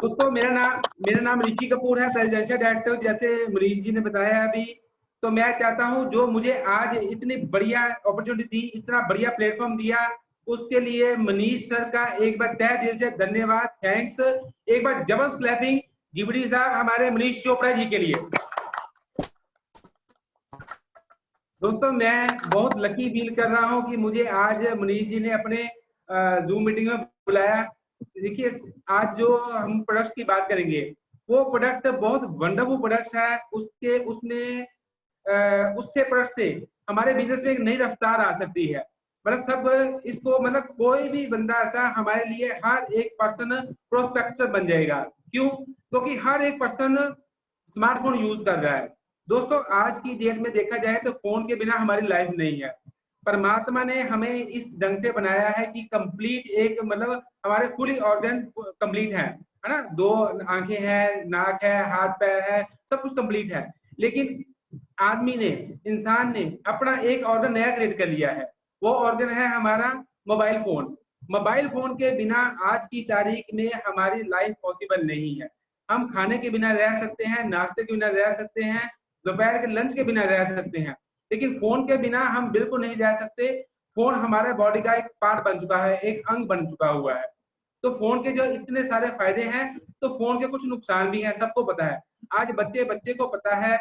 दोस्तों मेरा नाम ऋषि कपूर है, प्रेसिडेंशियल डायरेक्टर, जैसे मनीष जी ने बताया अभी। तो मैं चाहता हूं जो मुझे आज इतनी बढ़िया अपॉर्चुनिटी दी, इतना बढ़िया प्लेटफॉर्म दिया, उसके लिए मनीष सर का एक बार तहे दिल से धन्यवाद, थैंक्स। एक बार जबरदस्त क्लैपिंग जीबड़ी साहब हमारे मनीष चोपड़ा जी के लिए। दोस्तों मैं बहुत लकी फील कर रहा हूं कि मुझे आज मनीष जी ने अपने जूम मीटिंग में बुलाया। देखिए, आज जो हम प्रोडक्ट्स की बात करेंगे, वो प्रोडक्ट बहुत वंडरफुल प्रोडक्ट्स है। उसके उसमें उससे प्रोडक्ट से हमारे बिजनेस में एक नई रफ्तार आ सकती है। मतलब सब इसको, मतलब कोई भी बंदा ऐसा हमारे लिए हर एक पर्सन प्रोस्पेक्टर बन जाएगा। क्यों? क्योंकि हर एक पर्सन स्मार्टफोन यूज कर रहा है। दोस्तों आज की डेट में देखा जाए तो फोन के बिना हमारी लाइफ नहीं है। परमात्मा ने हमें इस ढंग से बनाया है कि कंप्लीट एक, मतलब हमारे फुली ऑर्गन कंप्लीट है ना। दो आंखें हैं, नाक है, हाथ पैर है, सब कुछ कंप्लीट है। लेकिन आदमी ने, इंसान ने अपना एक ऑर्गन नया क्रिएट कर लिया है। वो ऑर्गन है हमारा मोबाइल फोन। मोबाइल फोन के बिना आज की तारीख में हमारी लाइफ पॉसिबल नहीं है। हम खाने के बिना रह सकते हैं, नाश्ते के बिना रह सकते हैं, दोपहर के लंच के बिना रह सकते हैं, लेकिन फोन के बिना हम बिल्कुल नहीं रह सकते। फोन हमारे बॉडी का एक पार्ट बन चुका है, एक अंग बन चुका हुआ है। तो फोन के जो इतने सारे फायदे हैं, तो फोन के कुछ नुकसान भी हैं, सबको पता है। आज बच्चे बच्चे को पता है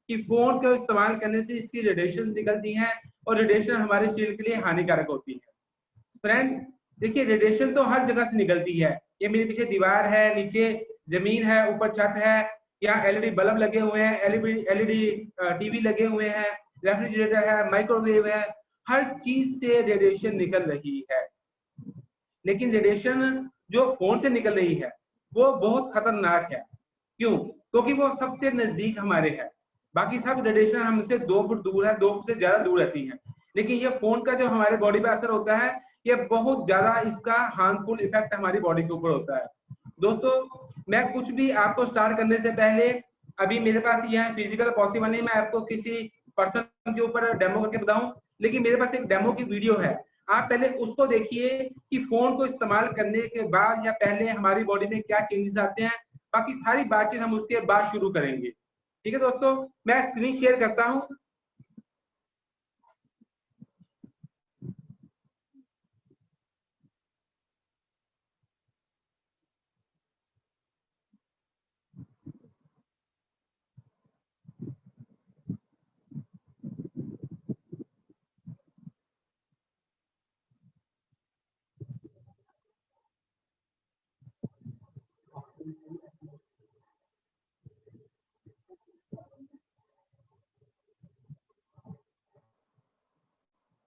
कि फोन को इस्तेमाल करने से इसकी रेडिएशन निकलती हैं, और रेडिएशन हमारे शरीर के लिए हानिकारक होती है। फ्रेंड्स देखिए, रेडिएशन तो हर जगह से निकलती है। ये मेरे पीछे दीवार है, नीचे जमीन है, ऊपर छत है, यहाँ एलईडी बल्ब लगे हुए हैं, एलईडी टीवी लगे हुए हैं, रेफ्रिजरेटर है, माइक्रोवेव है, हर चीज से रेडिएशन निकल रही है। लेकिन रेडिएशन जो फोन से निकल रही है वो बहुत खतरनाक है। क्यों? क्योंकि वो सबसे नजदीक हमारे है। बाकी सब रेडिएशन हमसे 2 फुट दूर है, 2 फुट से ज्यादा दूर रहती है। लेकिन ये फोन का जो हमारे बॉडी पे असर होता है, ये बहुत ज्यादा, इसका हार्मफुल इफेक्ट हमारी बॉडी के ऊपर होता है। दोस्तों मैं कुछ भी आपको स्टार्ट करने से पहले, अभी मेरे पास यह फिजिकल पॉसिबल नहीं मैं आपको किसी पर्सन के ऊपर डेमो करके बताऊं, लेकिन मेरे पास एक डेमो की वीडियो है। आप पहले उसको देखिए कि फोन को इस्तेमाल करने के बाद या पहले हमारी बॉडी में क्या चेंजेस आते हैं। बाकी सारी बातचीत हम उसके बाद शुरू करेंगे। ठीक है दोस्तों, मैं स्क्रीन शेयर करता हूं।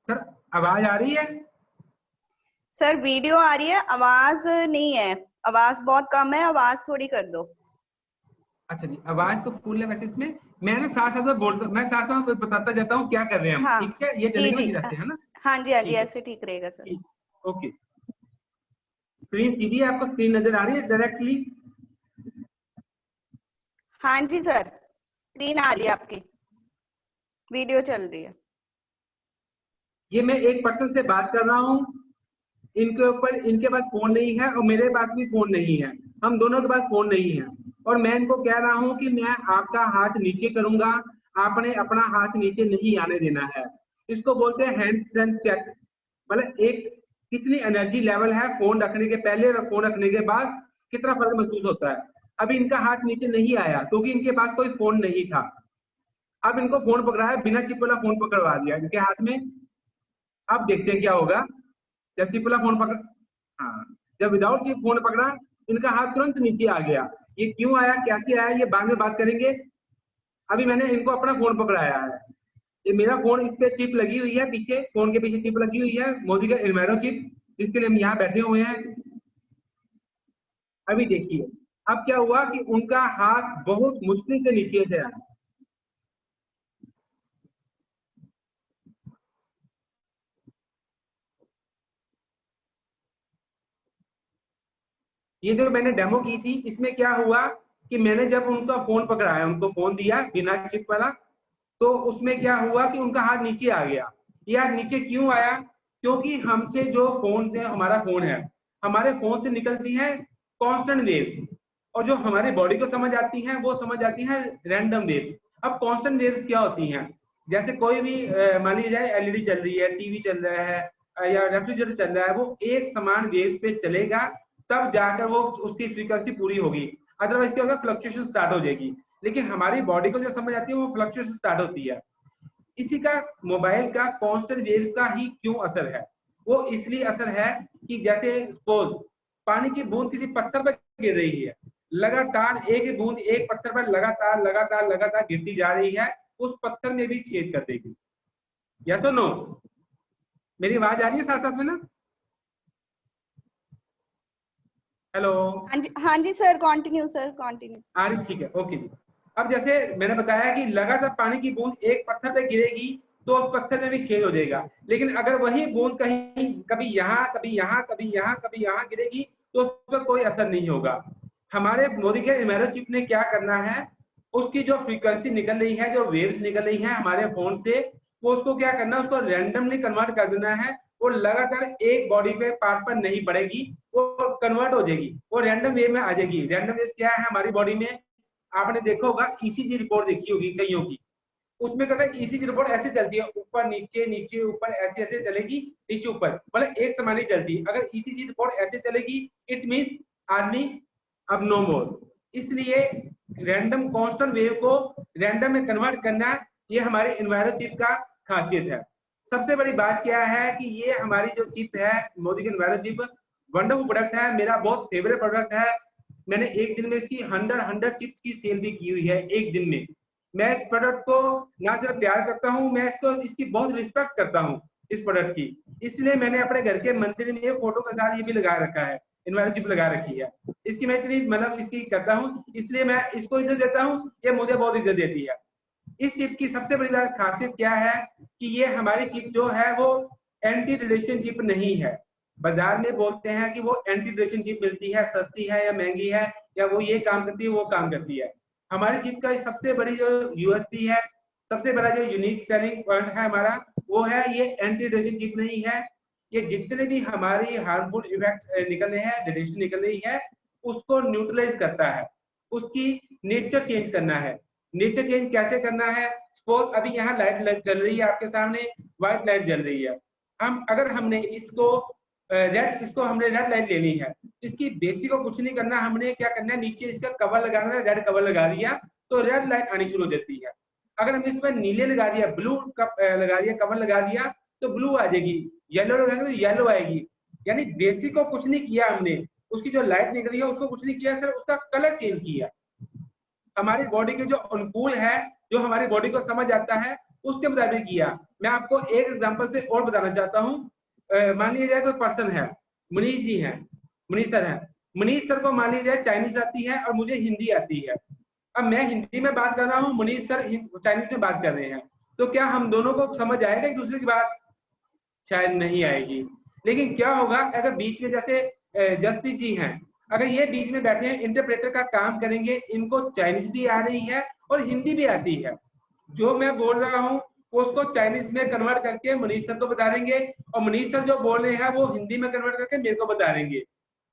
सर आवाज आ रही है? सर वीडियो आ रही है, आवाज नहीं है, आवाज बहुत कम है, आवाज थोड़ी कर दो। अच्छा जी, आवाज तो फुल है वैसे इसमें। मैं ना साथ साथ बोलता, मैं साथ साथ बताता जाता हूँ क्या कर रहे हैं हम। हाँ ठीक है, ये जी चलेगा ना जी, धीरे से, है ना? हाँ जी हाँ जी, ठीक है, ऐसे ठीक रहेगा सर। ठीक, ओके। स्क्रीन सीधी है, आपको स्क्रीन नजर आ रही है डायरेक्टली? हाँ जी सर, स्क्रीन आ रही ठीक है है, आपकी, वीडियो चल रही है। ये मैं एक पर्सन से बात कर रहा हूँ। इनके ऊपर, इनके पास फोन नहीं है और मेरे पास भी फोन नहीं है। हम दोनों के पास फोन नहीं है। और मैं इनको कह रहा हूँ कि मैं आपका हाथ नीचे करूंगा, आपने अपना हाथ नीचे नहीं आने देना है। इसको बोलते हैं हैंड स्ट्रेंथ चेक। मतलब एक कितनी एनर्जी लेवल है फोन रखने के पहले और फोन रखने के बाद, कितना फर्क महसूस होता है। अभी इनका हाथ नीचे नहीं आया क्योंकि इनके पास कोई फोन नहीं था। अब इनको फोन पकड़ा है, बिना चिप वाला फोन पकड़वा दिया इनके हाथ में। अब देखते हैं क्या होगा जब चिप वाला फोन पकड़, हाँ, जब विदाउट चिप फोन पकड़ा, इनका हाथ तुरंत नीचे आ गया। ये क्यों आया, क्या क्या आया, ये बाद में बात करेंगे। अभी मैंने इनको अपना फोन पकड़ाया है। ये मेरा फोन, इस पे चिप लगी हुई है, पीछे फोन के पीछे चिप लगी हुई है, मोदी का इन्वायरो चिप, जिसके लिए हम यहाँ बैठे हुए हैं। अभी देखिए अब क्या हुआ कि उनका हाथ बहुत मुश्किल से नीचे से आया। ये जो मैंने डेमो की थी, इसमें क्या हुआ कि मैंने जब उनका फोन पकड़ाया, उनको फोन दिया बिना चिप वाला, तो उसमें क्या हुआ कि उनका हाथ नीचे आ गया। ये हाथ नीचे क्यों आया? क्योंकि हमसे जो फोन से, हमारा फोन है, हमारे फोन से निकलती है कांस्टेंट वेव्स। और जो हमारी बॉडी को समझ आती हैं वो समझ आती हैं रैंडम वेव्स। अब कांस्टेंट वेव्स क्या होती हैं? जैसे कोई भी मान लीजिए जाए एलईडी चल रही है, टीवी चल रहा है या रेफ्रिजरेटर चल रहा है, वो एक समान वेव्स पे चलेगा तब जाकर वो उसकी फ्रीक्वेंसी पूरी होगी, अदरवाइज क्या होगा, फ्लक्चुएशन स्टार्ट हो जाएगी। लेकिन हमारी बॉडी को जो समझ आती है वो फ्लक्चुएशन स्टार्ट होती है। इसी का मोबाइल का कांस्टेंट वेव्स का ही क्यों असर है? वो इसलिए असर है कि जैसे सपोज पानी की बूंद किसी पत्थर पर गिर रही है, लगातार एक बूंद एक पत्थर पर लगातार लगातार लगातार गिरती जा रही है, उस पत्थर में भी छेद कर देगी। यस और नो? मेरी आवाज आ रही है साथ साथ में ना? हेलो? हाँ जी सर, कंटिन्यू सर, कंटिन्यू। आ रही, ठीक है, ओके जी। अब जैसे मैंने बताया कि लगातार पानी की बूंद एक पत्थर पे गिरेगी तो उस पत्थर में भी छेद हो जाएगा, लेकिन अगर वही बूंद कहीं कभी यहाँ कभी यहाँ कभी यहाँ कभी यहाँ गिरेगी तो उस पर कोई असर नहीं होगा। हमारे मोदी के इमेरो चिप ने क्या करना है, उसकी जो फ्रीक्वेंसी निकल रही है, जो वेव्स निकल रही है हमारे फोन से, वो उसको क्या करना है, उसको रैंडमली कन्वर्ट कर देना है। वो लगातार एक बॉडी पे पार्ट पर नहीं पड़ेगी, वो कन्वर्ट हो जाएगी, वो रैंडम वेव में आ जाएगी। रैंडम वेव क्या है हमारी बॉडी में? आपने देखा होगा, ईसीजी रिपोर्ट देखी होगी कईयों की, उसमें कहता है ईसीजी रिपोर्ट ऐसे चलती है, ऊपर नीचे नीचे ऊपर, ऐसे ऐसे चलेगी, नीचे ऊपर, मतलब एक समान ही चलती है। अगर ईसीजी रिपोर्ट ऐसे चलेगी इट मींस आदमी अब नो मोर। इसलिए रैंडम कांस्टेंट वेव को रैंडम में कन्वर्ट करना, ये हमारे एनवायरो चिप का खासियत है। सबसे बड़ी बात क्या है कि ये हमारी जो चिप है, मोदी की एनवायरो चिप, वंडरफुल प्रोडक्ट है, मेरा बहुत फेवरेट प्रोडक्ट है। मैंने एक दिन में इसकी 100 चिप्स की सेल भी की हुई है एक दिन में। मैं इस प्रोडक्ट को ना सिर्फ प्यार करता हूँ, मैं इसको इसकी बहुत रिस्पेक्ट करता हूँ इस प्रोडक्ट की। इसलिए मैंने अपने घर के मंदिर में फोटो के साथ ये भी लगा रखा है, इन्वायरो चिप लगा रखी है। इसकी मैं इतनी मतलब इसकी करता हूँ, इसलिए मैं इसको इज्जत देता हूँ, ये मुझे बहुत इज्जत देती है। इस चिप की सबसे बड़ी खासियत क्या है कि ये हमारी चिप जो है वो एंटी रेडिएशन चिप नहीं है। बाजार में बोलते हैं कि वो एंटी रेडिएशन चिप मिलती है, सस्ती है या महंगी है, या वो ये काम करती है वो काम करती है। हमारी चिप का सबसे बड़ी जो यूएसपी है, सबसे बड़ा जो यूनिक सेलिंग पॉइंट है हमारा, वो है ये एंटी रेडिएशन चिप नहीं है। ये जितने भी हमारी हार्मफुल इफेक्ट निकल रहे हैं, रेडिएशन निकल रही है, उसको न्यूट्रलाइज करता है, उसकी नेचर चेंज करना है। नेचर चेंज कैसे करना है? सपोज अभी यहाँ लाइट चल रही है आपके सामने, व्हाइट लाइट जल रही है। हम अगर हमने इसको हमने रेड लाइट लेनी है, इसकी बेसिक को कुछ नहीं करना, हमने क्या करना है, नीचे इसका कवर लगाना है, रेड कवर लगा दिया तो रेड लाइट आनी शुरू हो जाती है। अगर हम इसमें नीले लगा दिया, ब्लू लगा दिया, कवर लगा दिया तो ब्लू आ जाएगी, येलो लगाएंगे तो येलो आएगी। यानी बेसिक को कुछ नहीं किया हमने, उसकी जो लाइट निकल रही है उसको कुछ नहीं किया, सिर्फ उसका कलर चेंज किया। हमारी बॉडी के जो अनुकूल है, जो हमारी बॉडी को समझ आता है, उसके मुताबिक किया। मैं आपको एक एग्जांपल से और बताना चाहता हूँ। मान लीजिए कोई पर्सन है, मनीष जी हैं, मनीष सर हैं। मनीष सर को मान लीजिए चाइनीज आती है और मुझे हिंदी आती है। अब मैं हिंदी में बात कर रहा हूँ, मनीष सर चाइनीज में बात कर रहे हैं, तो क्या हम दोनों को समझ आएगा एक दूसरे की बात? शायद नहीं आएगी। लेकिन क्या होगा अगर बीच में जैसे जसप्रीत जी हैं, अगर ये बीच में बैठे हैं, इंटरप्रेटर का काम करेंगे, इनको चाइनीज भी आ रही है और हिंदी भी आती है, जो मैं बोल रहा हूँ उसको चाइनीज में कन्वर्ट करके मनीष सर को बता देंगे, और मनीष सर जो बोल रहे हैं वो हिंदी में कन्वर्ट करके मेरे को बता देंगे।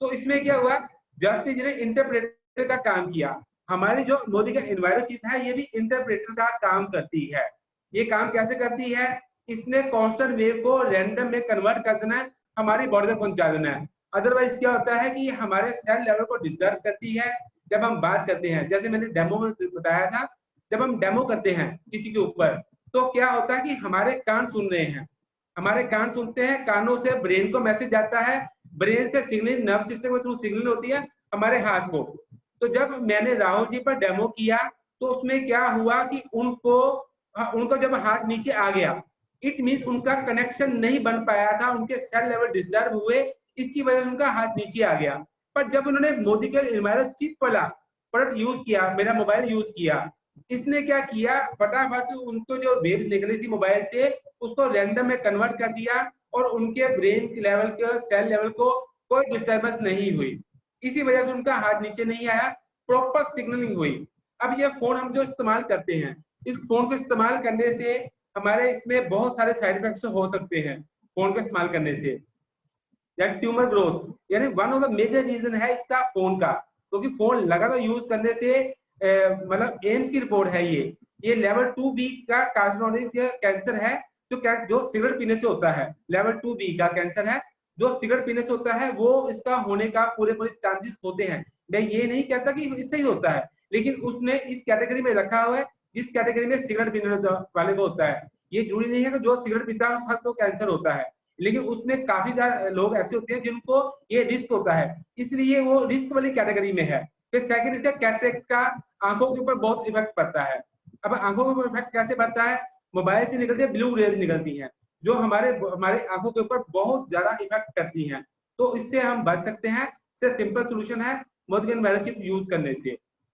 तो इसमें क्या हुआ, जसप्रीत जी ने इंटरप्रेटर का काम किया। हमारी जो मोदी का एनवायरो चिप है, ये भी इंटरप्रेटर का काम करती है। ये काम कैसे करती है? इसने कांस्टेंट वेव को रैंडम में कन्वर्ट कर देना है, हमारी बॉडी तक पहुंचा देना है। अदरवाइज क्या होता है कि हमारे सेल लेवल को डिस्टर्ब करती है जब हम बात करते हैं। जैसे मैंने डेमो में बताया था, जब हम डेमो करते हैं किसी के ऊपर, तो क्या होता है कि हमारे कान सुन रहे हैं, हमारे कान सुनते हैं, कानों से ब्रेन को मैसेज जाता है, ब्रेन से सिग्नल नर्व सिस्टम के थ्रू सिग्नल होती है हमारे हाथ को। तो जब मैंने राहुल जी पर डेमो किया तो उसमें क्या हुआ कि उनको जब हाथ नीचे आ गया, इट मींस उनका कनेक्शन नहीं बन पाया था, उनके सेल लेवल डिस्टर्ब हुए, इसकी वजह से उनका हाथ नीचे आ गया। पर जब उन्होंने मोदी के एनवायरो चिप वाला प्रोडक्ट यूज किया, मेरा मोबाइल यूज किया, इसने क्या किया, फटाफट उनको जो वेव्स निकली थी मोबाइल से उसको रैंडम में कन्वर्ट कर दिया और उनके ब्रेन लेवल के सेल लेवल को कोई डिस्टर्बेंस नहीं हुई। इसी वजह से उनका हाथ नीचे नहीं आया, प्रॉपर सिग्नलिंग हुई। अब ये फोन हम जो इस्तेमाल करते हैं, इस फोन को इस्तेमाल करने से हमारे इसमें बहुत सारे साइड इफेक्ट्स हो सकते हैं। फोन को इस्तेमाल करने से ट्यूमर ग्रोथ, यानी one of the major reason है इसका फोन का। क्योंकि फोन लगातार यूज करने से मतलब एम्स की रिपोर्ट है ये लेवल 2B का कार्सिनोजेनिक कैंसर है जो सिगरेट पीने से होता है। लेवल 2B का कैंसर है जो सिगरेट पीने से होता है, वो इसका होने का पूरे चांसेस होते हैं। मैं ये नहीं कहता कि इससे ही होता है, लेकिन उसने इस कैटेगरी में रखा हुआ है जिस कैटेगरी में सिगरेट पीने वाले को होता है। ये जरूरी नहीं है कि जो सिगरेट पीता है उसको कैंसर होता है, लेकिन उसमें काफी ज्यादा लोग ऐसे होते हैं जिनको ये रिस्क होता है, इसलिए वो रिस्क वाली कैटेगरी में है। फिर सेकंड इसका कैटरेक्ट का आंखों के ऊपर बहुत इफेक्ट पड़ता है। अब आंखों के ऊपर इफेक्ट कैसे पड़ता है? मोबाइल से निकलती है ब्लू रेज निकलती हैं जो हमारे आंखों के ऊपर बहुत ज्यादा इफेक्ट करती हैं। तो इससे हम बच सकते हैं। इससे सिंपल सोल्यूशन है मोदगन वायरस यूज करने से।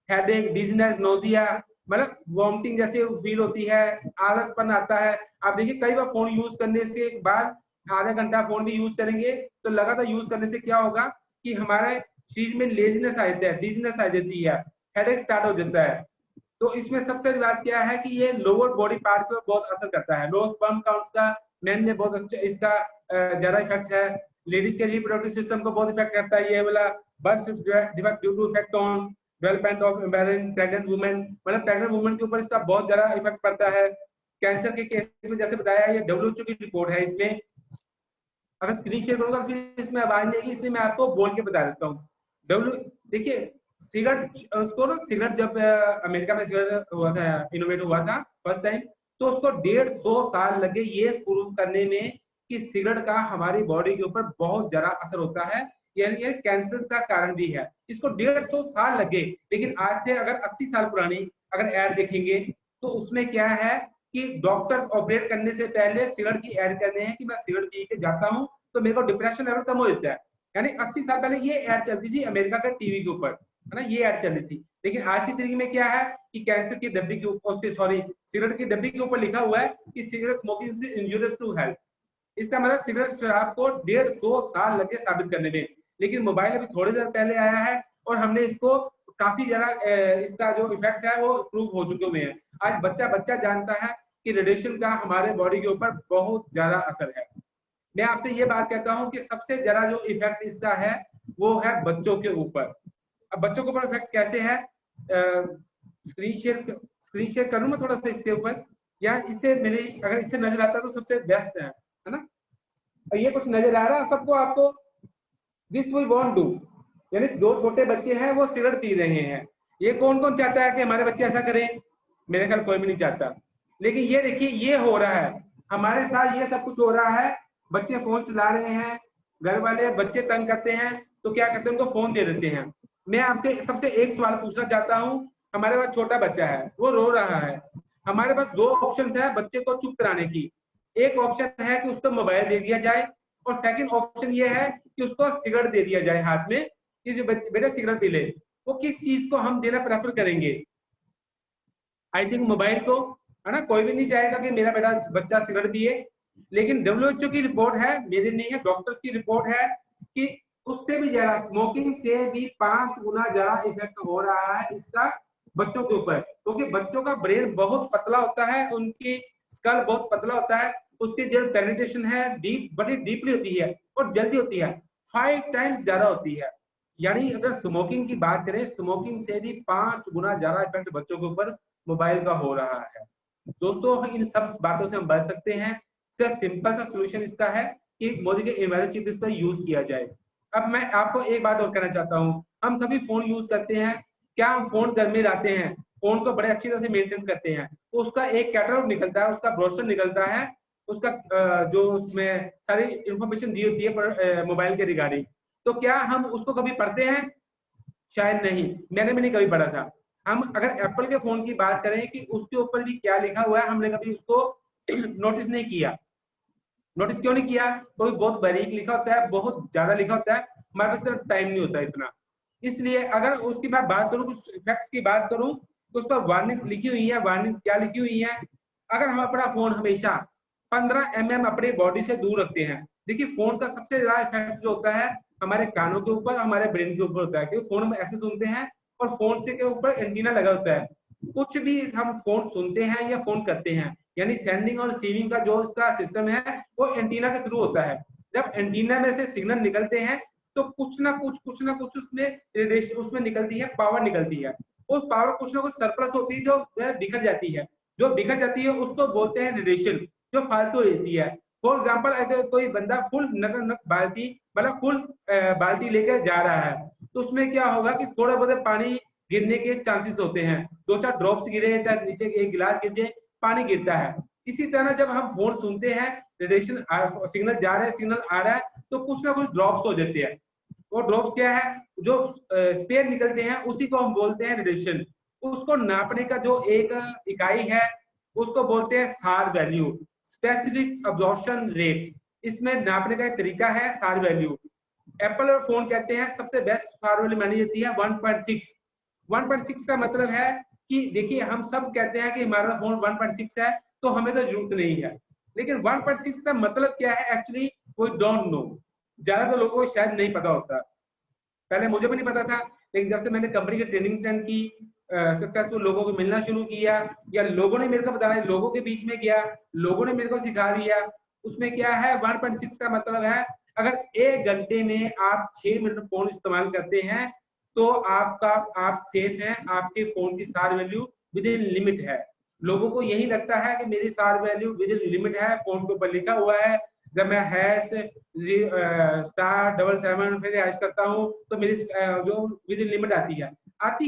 हेडेक, डिजीनेस, नोजिया, मतलब वॉमिटिंग जैसे फील होती है, आलसपन आता है। आप देखिए कई बार फोन यूज करने से बाद आधा घंटा फोन भी यूज करेंगे तो लगातार यूज करने से क्या होगा कि हमारे शरीर में लेजीनेस आ जाता है, डिजीनेस आ जाती है, हेडेक स्टार्ट हो जाता है। तो इसमें सबसे बड़ी बात क्या है कि ये लोअर बॉडी पार्ट पर बहुत असर करता है। लो स्पर्म काउंट का मेन में बहुत अच्छा इसका ज्यादा इफेक्ट है। लेडीज के रिप्रोडक्टिव सिस्टम को बहुत इफेक्ट करता है ये वाला। Birth defect due to effect on development of embryos pregnant women, मतलब प्रेग्नेंट वुमेन के ऊपर इसका बहुत ज्यादा इफेक्ट पड़ता है। कैंसर के केस में जैसे बताया ये WHO की रिपोर्ट है। इसमें अगर स्क्रीन शेयर करूंगा फिर इसमें आवाज नहीं आएगी, इसलिए मैं आपको बोल के बता देता हूँ। देखिए सिगरेट उसको ना सिगरेट जब अमेरिका में सिगरेट हुआ था, इनोवेट हुआ था फर्स्ट टाइम, तो उसको 150 साल लगे ये प्रूव करने में कि सिगरेट का हमारी बॉडी के ऊपर बहुत ज्यादा असर होता है, यानी ये कैंसर का कारण भी है। इसको 150 साल लगे। लेकिन आज से अगर 80 साल पुरानी अगर एड देखेंगे तो उसमें क्या है कि डॉक्टर्स ऑपरेट करने से पहले सिगरेट की एड करने हैं कि मैं सिगरेट पी के जाता हूँ तो मेरे को डिप्रेशन लेवल कम हो जाता है। यानी 80 साल पहले ये एड चलती थी अमेरिका के टीवी के ऊपर, है ना, ये एड चल रही थी। लेकिन आज की तरीके में क्या है कि कैंसर की डब्बी के ऊपर, सॉरी सिगरेट की डब्बी के ऊपर लिखा हुआ है कि cigarette smoking is injurious to health. इसका मतलब सिगरेट शराब को 150 साल लगे साबित करने में। लेकिन मोबाइल अभी थोड़ी देर पहले आया है और हमने इसको काफी ज्यादा इसका जो इफेक्ट है वो प्रूव हो चुके हुए हैं। आज बच्चा बच्चा जानता है कि रेडिएशन का हमारे बॉडी के ऊपर बहुत ज्यादा असर है। मैं आपसे ये बात कहता हूँ कि सबसे ज्यादा जो इफेक्ट इसका है वो है बच्चों के ऊपर। अब बच्चों के ऊपर इफेक्ट कैसे है? स्क्रीन शेयर करूँ मैं थोड़ा सा इसके ऊपर, या इससे मेरे अगर इससे नजर आता है तो सबसे बेस्ट है ना। ये कुछ नजर आ रहा है सबको आपको? दिस वी वॉन्ट डू, यानी दो छोटे बच्चे हैं वो सिगरेट पी रहे हैं। ये कौन कौन चाहता है कि हमारे बच्चे ऐसा करें? मेरे ख्याल कोई भी नहीं चाहता। लेकिन ये देखिए ये हो रहा है हमारे साथ, ये सब कुछ हो रहा है। बच्चे फोन चला रहे हैं, घर वाले बच्चे तंग करते हैं तो क्या करते हैं, उनको फोन दे देते हैं। मैं आपसे सबसे एक सवाल पूछना चाहता हूँ। हमारे पास छोटा बच्चा है, वो रो रहा है। हमारे पास दो ऑप्शन है बच्चे को चुप कराने की। एक ऑप्शन है कि उसको मोबाइल दे दिया जाए, और सेकंड ऑप्शन ये है कि उसको सिगरेट दे दिया जाए हाथ में कि जो बेटा सिगरेट पी ले। वो किस चीज को हम देना प्रेफर करेंगे? आई थिंक मोबाइल को, है ना। कोई भी नहीं चाहेगा कि मेरा बेटा बच्चा सिगरेट पिए। लेकिन WHO की रिपोर्ट है, मेरी नहीं है, डॉक्टर्स की रिपोर्ट है कि उससे भी ज्यादा स्मोकिंग से भी 5 गुना ज्यादा इफेक्ट हो रहा है इसका बच्चों के ऊपर। क्योंकि बच्चों का ब्रेन बहुत पतला होता है, उनकी स्कल बहुत पतला होता है, उसकी जो पेनिट्रेशन है डीप, बड़ी डीपली होती है और जल्दी होती है, 5 टाइम्स ज्यादा होती है। यानी अगर स्मोकिंग की बात करें, स्मोकिंग से भी 5 गुना ज्यादा इफेक्ट बच्चों के ऊपर मोबाइल का हो रहा है। दोस्तों इन सब बातों से हम बच सकते हैं। सिर्फ सिंपल सा सोल्यूशन इसका है कि मोदी के इन्वायरमेंट चिप इस पर यूज किया जाए। अब मैं आपको एक बात और कहना चाहता हूँ, हम सभी फोन यूज करते हैं। क्या हम फोन घर में लाते हैं, फोन को बड़े अच्छी तरह से मेंटेन करते हैं, तो उसका एक कैटलॉग निकलता है, उसका ब्रोशर निकलता है, उसका जो उसमें सारी इंफॉर्मेशन दी होती है मोबाइल के रिगार्डिंग। तो क्या हम उसको कभी पढ़ते हैं? शायद नहीं, मैंने भी नहीं कभी पढ़ा था। हम अगर एप्पल के फोन की बात करें कि उसके ऊपर भी क्या लिखा हुआ है, हमने कभी उसको नोटिस नहीं किया। नोटिस क्यों नहीं किया? क्योंकि बहुत बारीक लिखा होता है, बहुत ज्यादा लिखा होता है, हमारे पास सिर्फ टाइम नहीं होता इतना। इसलिए अगर उसकी मैं बात करूं, कुछ इफेक्ट्स की बात करूं, तो उस पर वार्निंग्स लिखी हुई है। वार्निंग क्या लिखी हुई है? अगर हम अपना फोन हमेशा 15 mm अपनी बॉडी से दूर रखते हैं। देखिए फोन का सबसे ज्यादा इफेक्ट जो होता है हमारे कानों के ऊपर, हमारे ब्रेन के ऊपर होता है, क्योंकि फोन हम ऐसे सुनते हैं और फोन से के ऊपर एंटीना लगा होता है। कुछ भी हम फोन सुनते हैं या फोन करते हैं, यानी सेंडिंग और रिसीविंग का जो इसका सिस्टम है वो एंटीना के थ्रू होता है। जब एंटीना में से सिग्नल निकलते हैं तो कुछ ना कुछ उसमें रेडिएशन उसमें निकलती है, पावर निकलती है। उस पावर कुछ ना कुछ सरप्लस होती है जो बिखर जाती है। जो बिखर जाती है उसको बोलते हैं रेडिएशन, जो फालतू रहती है। फॉर एग्जाम्पल अगर कोई बंदा फुल नक बाल्टी मतलब फुल बाल्टी लेकर जा रहा है, तो उसमें क्या होगा कि थोड़ा बहुत पानी गिरने के चांसेस होते हैं, 2-4 ड्रॉप्स गिरे, चाहे नीचे एक गिलास गिर जाए, पानी गिरता है। इसी तरह जब हम फोन सुनते हैं, रेडिएशन सिग्नल जा रहा है, सिग्नल आ रहा है, तो कुछ ना कुछ ड्रॉप्स हो जाते हैं। वो ड्रॉप्स क्या है, जो स्पेयर निकलते हैं उसी को हम बोलते हैं रेडिएशन। उसको नापने का जो एक इकाई है उसको बोलते हैं सार वैल्यू, स्पेसिफिक अब्जॉर्प्शन रेट। इसमें नापने का एक तरीका है सार वैल्यू। एप्पल और फोन कहते हैं सबसे बेस्ट सार वैल्यू मानी जाती है 1.6। 1.6 का मतलब है कि देखिए हम सब कहते हैं कि हमारा फोन 1.6 है तो हमें तो जरूरत नहीं है, लेकिन 1.6 का मतलब क्या है एक्चुअली वी डोंट नो। ज्यादातर लोगों को शायद नहीं पता होता। पहले मुझे भी नहीं पता था, लेकिन जब से मैंने कंपनी की ट्रेनिंग अटेंड की, सक्सेसफुल लोगों को मिलना शुरू किया, या लोगों ने मेरे को बताया, लोगों के बीच में गया, लोगों ने मेरे को सिखा दिया। उसमें क्या है 1.6 का मतलब है अगर 1 घंटे में आप 6 मिनट फोन इस्तेमाल करते हैं तो आप सेफ हैं, आपके फोन की सार वैल्यू विद इन लिमिट है। लोगों को यही लगता है कि मेरी सार वैल्यू विद इन लिमिट है, फोन के ऊपर लिखा हुआ है। जब मैं *777 फिर हैश करता हूँ तो मेरी जो विद इन लिमिट आती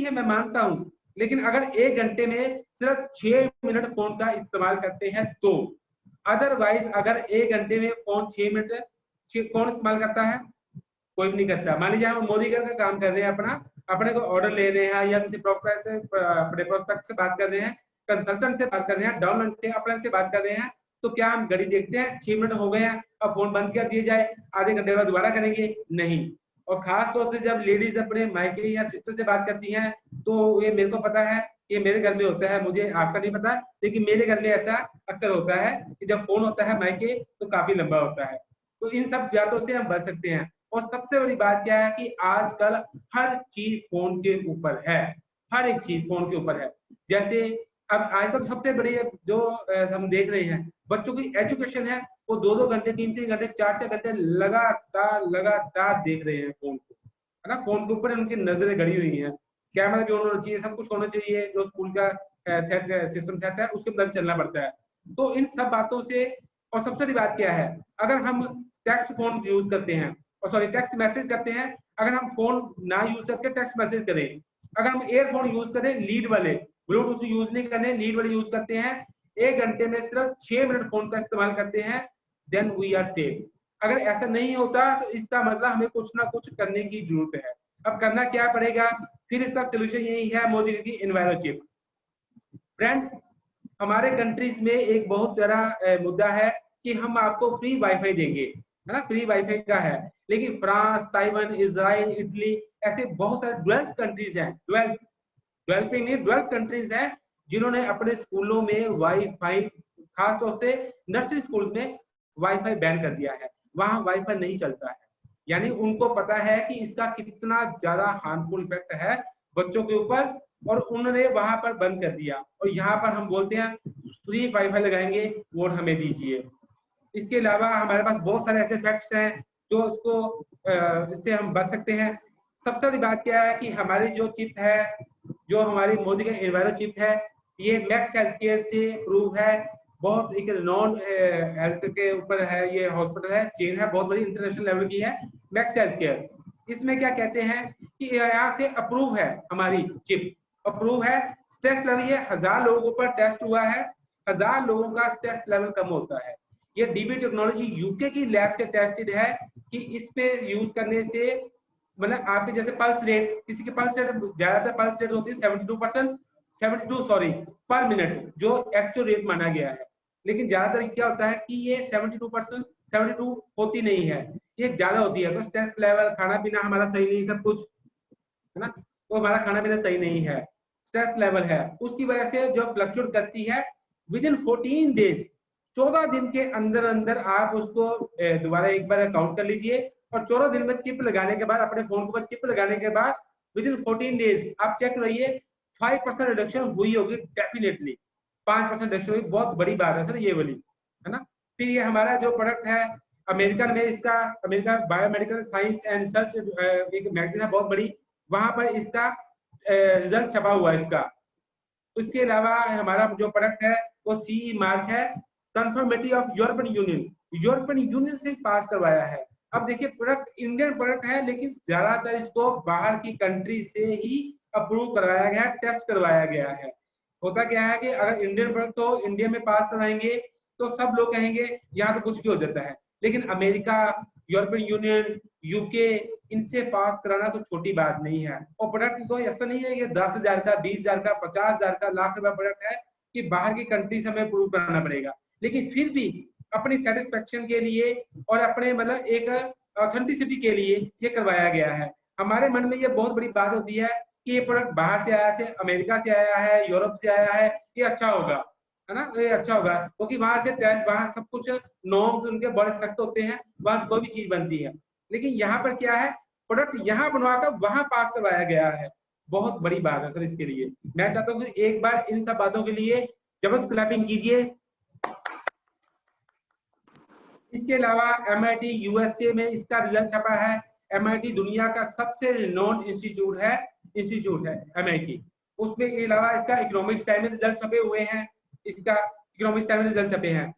है, मैं मानता हूँ। लेकिन अगर 1 घंटे में सिर्फ 6 मिनट फोन का इस्तेमाल करते हैं तो, अदरवाइज अगर 1 घंटे में फोन 6 मिनट कौन इस्तेमाल करता है? कोई भी नहीं करता। मान लीजिए हम मोदी का काम कर रहे हैं, अपने को ऑर्डर ले रहे हैं, या किसी प्रोस्पेक्ट से बात कर रहे हैं, कंसल्टेंट से बात कर रहे हैं, डाउनलाइन से अपलाइन से बात कर रहे हैं, तो क्या हम घड़ी देखते हैं 6 मिनट हो गए हैं अब फोन बंद कर दिया जाए, आधे घंटे बाद दोबारा करेंगे? नहीं। और खास तौर से जब लेडीज अपने मायके या सिस्टर से बात करती हैं, तो ये मेरे को पता है, ये मेरे घर में होता है, मुझे आपका नहीं पता, लेकिन मेरे घर में ऐसा अक्सर होता है कि जब फोन होता है मायके तो काफी लंबा होता है। तो इन सब बातों से हम बच सकते हैं। और सबसे बड़ी बात क्या है कि आजकल हर चीज फोन के ऊपर है, हर एक चीज फोन के ऊपर है। जैसे अब आजकल सबसे बड़ी जो हम देख रहे हैं, बच्चों की एजुकेशन है, वो 2-2 घंटे 3-3 घंटे 4-4 घंटे लगातार देख रहे हैं फोन को, है ना। फोन के ऊपर उनकी नजरें गड़ी हुई हैं, कैमरा भी होना चाहिए, सब कुछ होना चाहिए, जो स्कूल का सिस्टम सेट है उसके अंदर चलना पड़ता है। तो इन सब बातों से, और सबसे बड़ी बात क्या है, अगर हम टेक्स्ट फोन यूज करते हैं, और सॉरी टेक्स्ट मैसेज करते हैं, अगर हम फोन ना यूज करके टेक्स्ट मैसेज करें, अगर हम एयरफोन यूज करें लीड वाले, ब्लूटूथ यूज नहीं करने, लीड वाले यूज करते हैं, 1 घंटे में सिर्फ 6 मिनट फोन का इस्तेमाल करते हैं, देन वी आर सेफ। अगर ऐसा नहीं होता तो इसका मतलब हमें कुछ ना कुछ करने की जरूरत है। अब करना क्या पड़ेगा? फिर इसका सोल्यूशन यही है, मोदी की एनवायरो चिप। फ्रेंड्स, हमारे कंट्रीज में एक बहुत बड़ा मुद्दा है कि हम आपको फ्री वाईफाई देंगे, है ना, फ्री वाईफाई का है। लेकिन फ्रांस, ताइवान, इजराइल, इटली, ऐसे बहुत सारे डेवलप्ड कंट्रीज हैं, डेवलप्ड कंट्रीज हैं जिन्होंने अपने स्कूलों में वाईफाई, खासतौर से नर्सरी स्कूल में वाईफाई बैन कर दिया है। वहां वाईफाई नहीं चलता है, यानी उनको पता है कि इसका कितना ज्यादा हार्मफुल इफेक्ट है बच्चों के ऊपर, और उन्होंने वहां पर बंद कर दिया। और यहाँ पर हम बोलते हैं फ्री वाईफाई लगाएंगे, वोट हमें दीजिए। इसके अलावा हमारे पास बहुत सारे ऐसे फैक्ट्स हैं जो इससे हम बच सकते हैं। सबसे बड़ी बात क्या है कि हमारी जो चिप है, जो हमारी मोदी का एनवायरो चिप है, ये मैक्स हेल्थ केयर से प्रूव है, बहुत एक नॉन हेल्थ के ऊपर है, ये हॉस्पिटल है, चेन है, बहुत बड़ी इंटरनेशनल लेवल की है मैक्स हेल्थ केयर। इसमें क्या कहते हैं कि यहाँ से अप्रूव है, हमारी चिप अप्रूव है। स्ट्रेस लेवल ये 1000 लोगों पर टेस्ट हुआ है, 1000 लोगों का स्ट्रेस लेवल कम होता है। ये डीबी टेक्नोलॉजी यूके की लैब से टेस्टेड है कि इस पे यूज करने से, मतलब आपके जैसे पल्स रेट, किसी की पल्स रेट, ज्यादातर पल्स रेट होती है 72 पर मिनट, जो एक्चुअल रेट माना गया है। लेकिन ज्यादातर क्या होता है कि ये 72 होती नहीं है, ये ज्यादा होती है। तो स्ट्रेस लेवल, खाना पीना हमारा सही नहीं, सब कुछ, है ना, तो हमारा खाना पीना सही नहीं है, स्ट्रेस लेवल है, उसकी वजह से जो फ्लक्चुएट करती है। विद इन 14 डेज, 14 दिन के अंदर अंदर आप उसको दोबारा एक बार काउंट कर लीजिए, और 14 दिन में चिप लगाने के बाद, अपने फोन के ऊपर चिप लगाने के बाद विद इन 14 डेज आप चेक करिए 5% रिडक्शन हुई होगी, डेफिनेटली 5% रिडक्शन हुई, बहुत बड़ी बात है सर ये वाली, है ना। फिर ये हमारा जो प्रोडक्ट है, अमेरिकन में इसका, American biomedical science and research एक मैगजीन है बहुत बड़ी, वहां पर इसका रिजल्ट छपा हुआ है इसका। उसके अलावा हमारा जो प्रोडक्ट है वो सीई मार्क है, conformity of European Union, European Union से पास करवाया है। अब देखिए प्रोडक्ट इंडियन प्रोडक्ट है, लेकिन ज्यादातर इसको बाहर की कंट्री से ही अप्रूव करवाया गया है, टेस्ट करवाया गया है। होता क्या है कि अगर इंडियन प्रोडक्ट तो इंडिया में पास कराएंगे तो सब लोग कहेंगे यहाँ तो कुछ भी हो जाता है, लेकिन अमेरिका, यूरोपियन यूनियन, यूके, इनसे पास कराना तो छोटी बात नहीं है। और प्रोडक्ट तो ऐसा नहीं है कि 10,000 का, 20,000 का, 50,000 का, लाख रुपया प्रोडक्ट है कि बाहर की कंट्री से हमें प्रूव कराना पड़ेगा, लेकिन फिर भी अपनी सेटिस्फेक्शन के लिए और अपने मतलब एक ऑथेंटिसिटी के लिए ये करवाया गया है। हमारे मन में ये बहुत बड़ी बात होती है कि ये प्रोडक्ट बाहर से आया, से अमेरिका से आया है, यूरोप से आया है, ये अच्छा होगा, है ना, ये अच्छा होगा, क्योंकि वहां से वहां सब कुछ नॉर्म्स उनके बड़े सख्त होते हैं, वहां कोई भी चीज बनती है। लेकिन यहाँ पर क्या है, प्रोडक्ट यहाँ बनवाकर वहां पास करवाया गया है। बहुत बड़ी बात है सर। इसके लिए मैं चाहता हूँ कि एक बार इन सब बातों के लिए जबरदस्त क्लैपिंग कीजिए। इसके अलावा MIT यूएसए में इसका रिजल्ट छपा है। MIT दुनिया का सबसे रिनोन्ड इंस्टीट्यूट है MIT। उसमें के अलावा इसका इकोनॉमिक्स टाइम में रिजल्ट छपे हुए हैं, इसका इकोनॉमिक्स टाइम में रिजल्ट छपे हैं।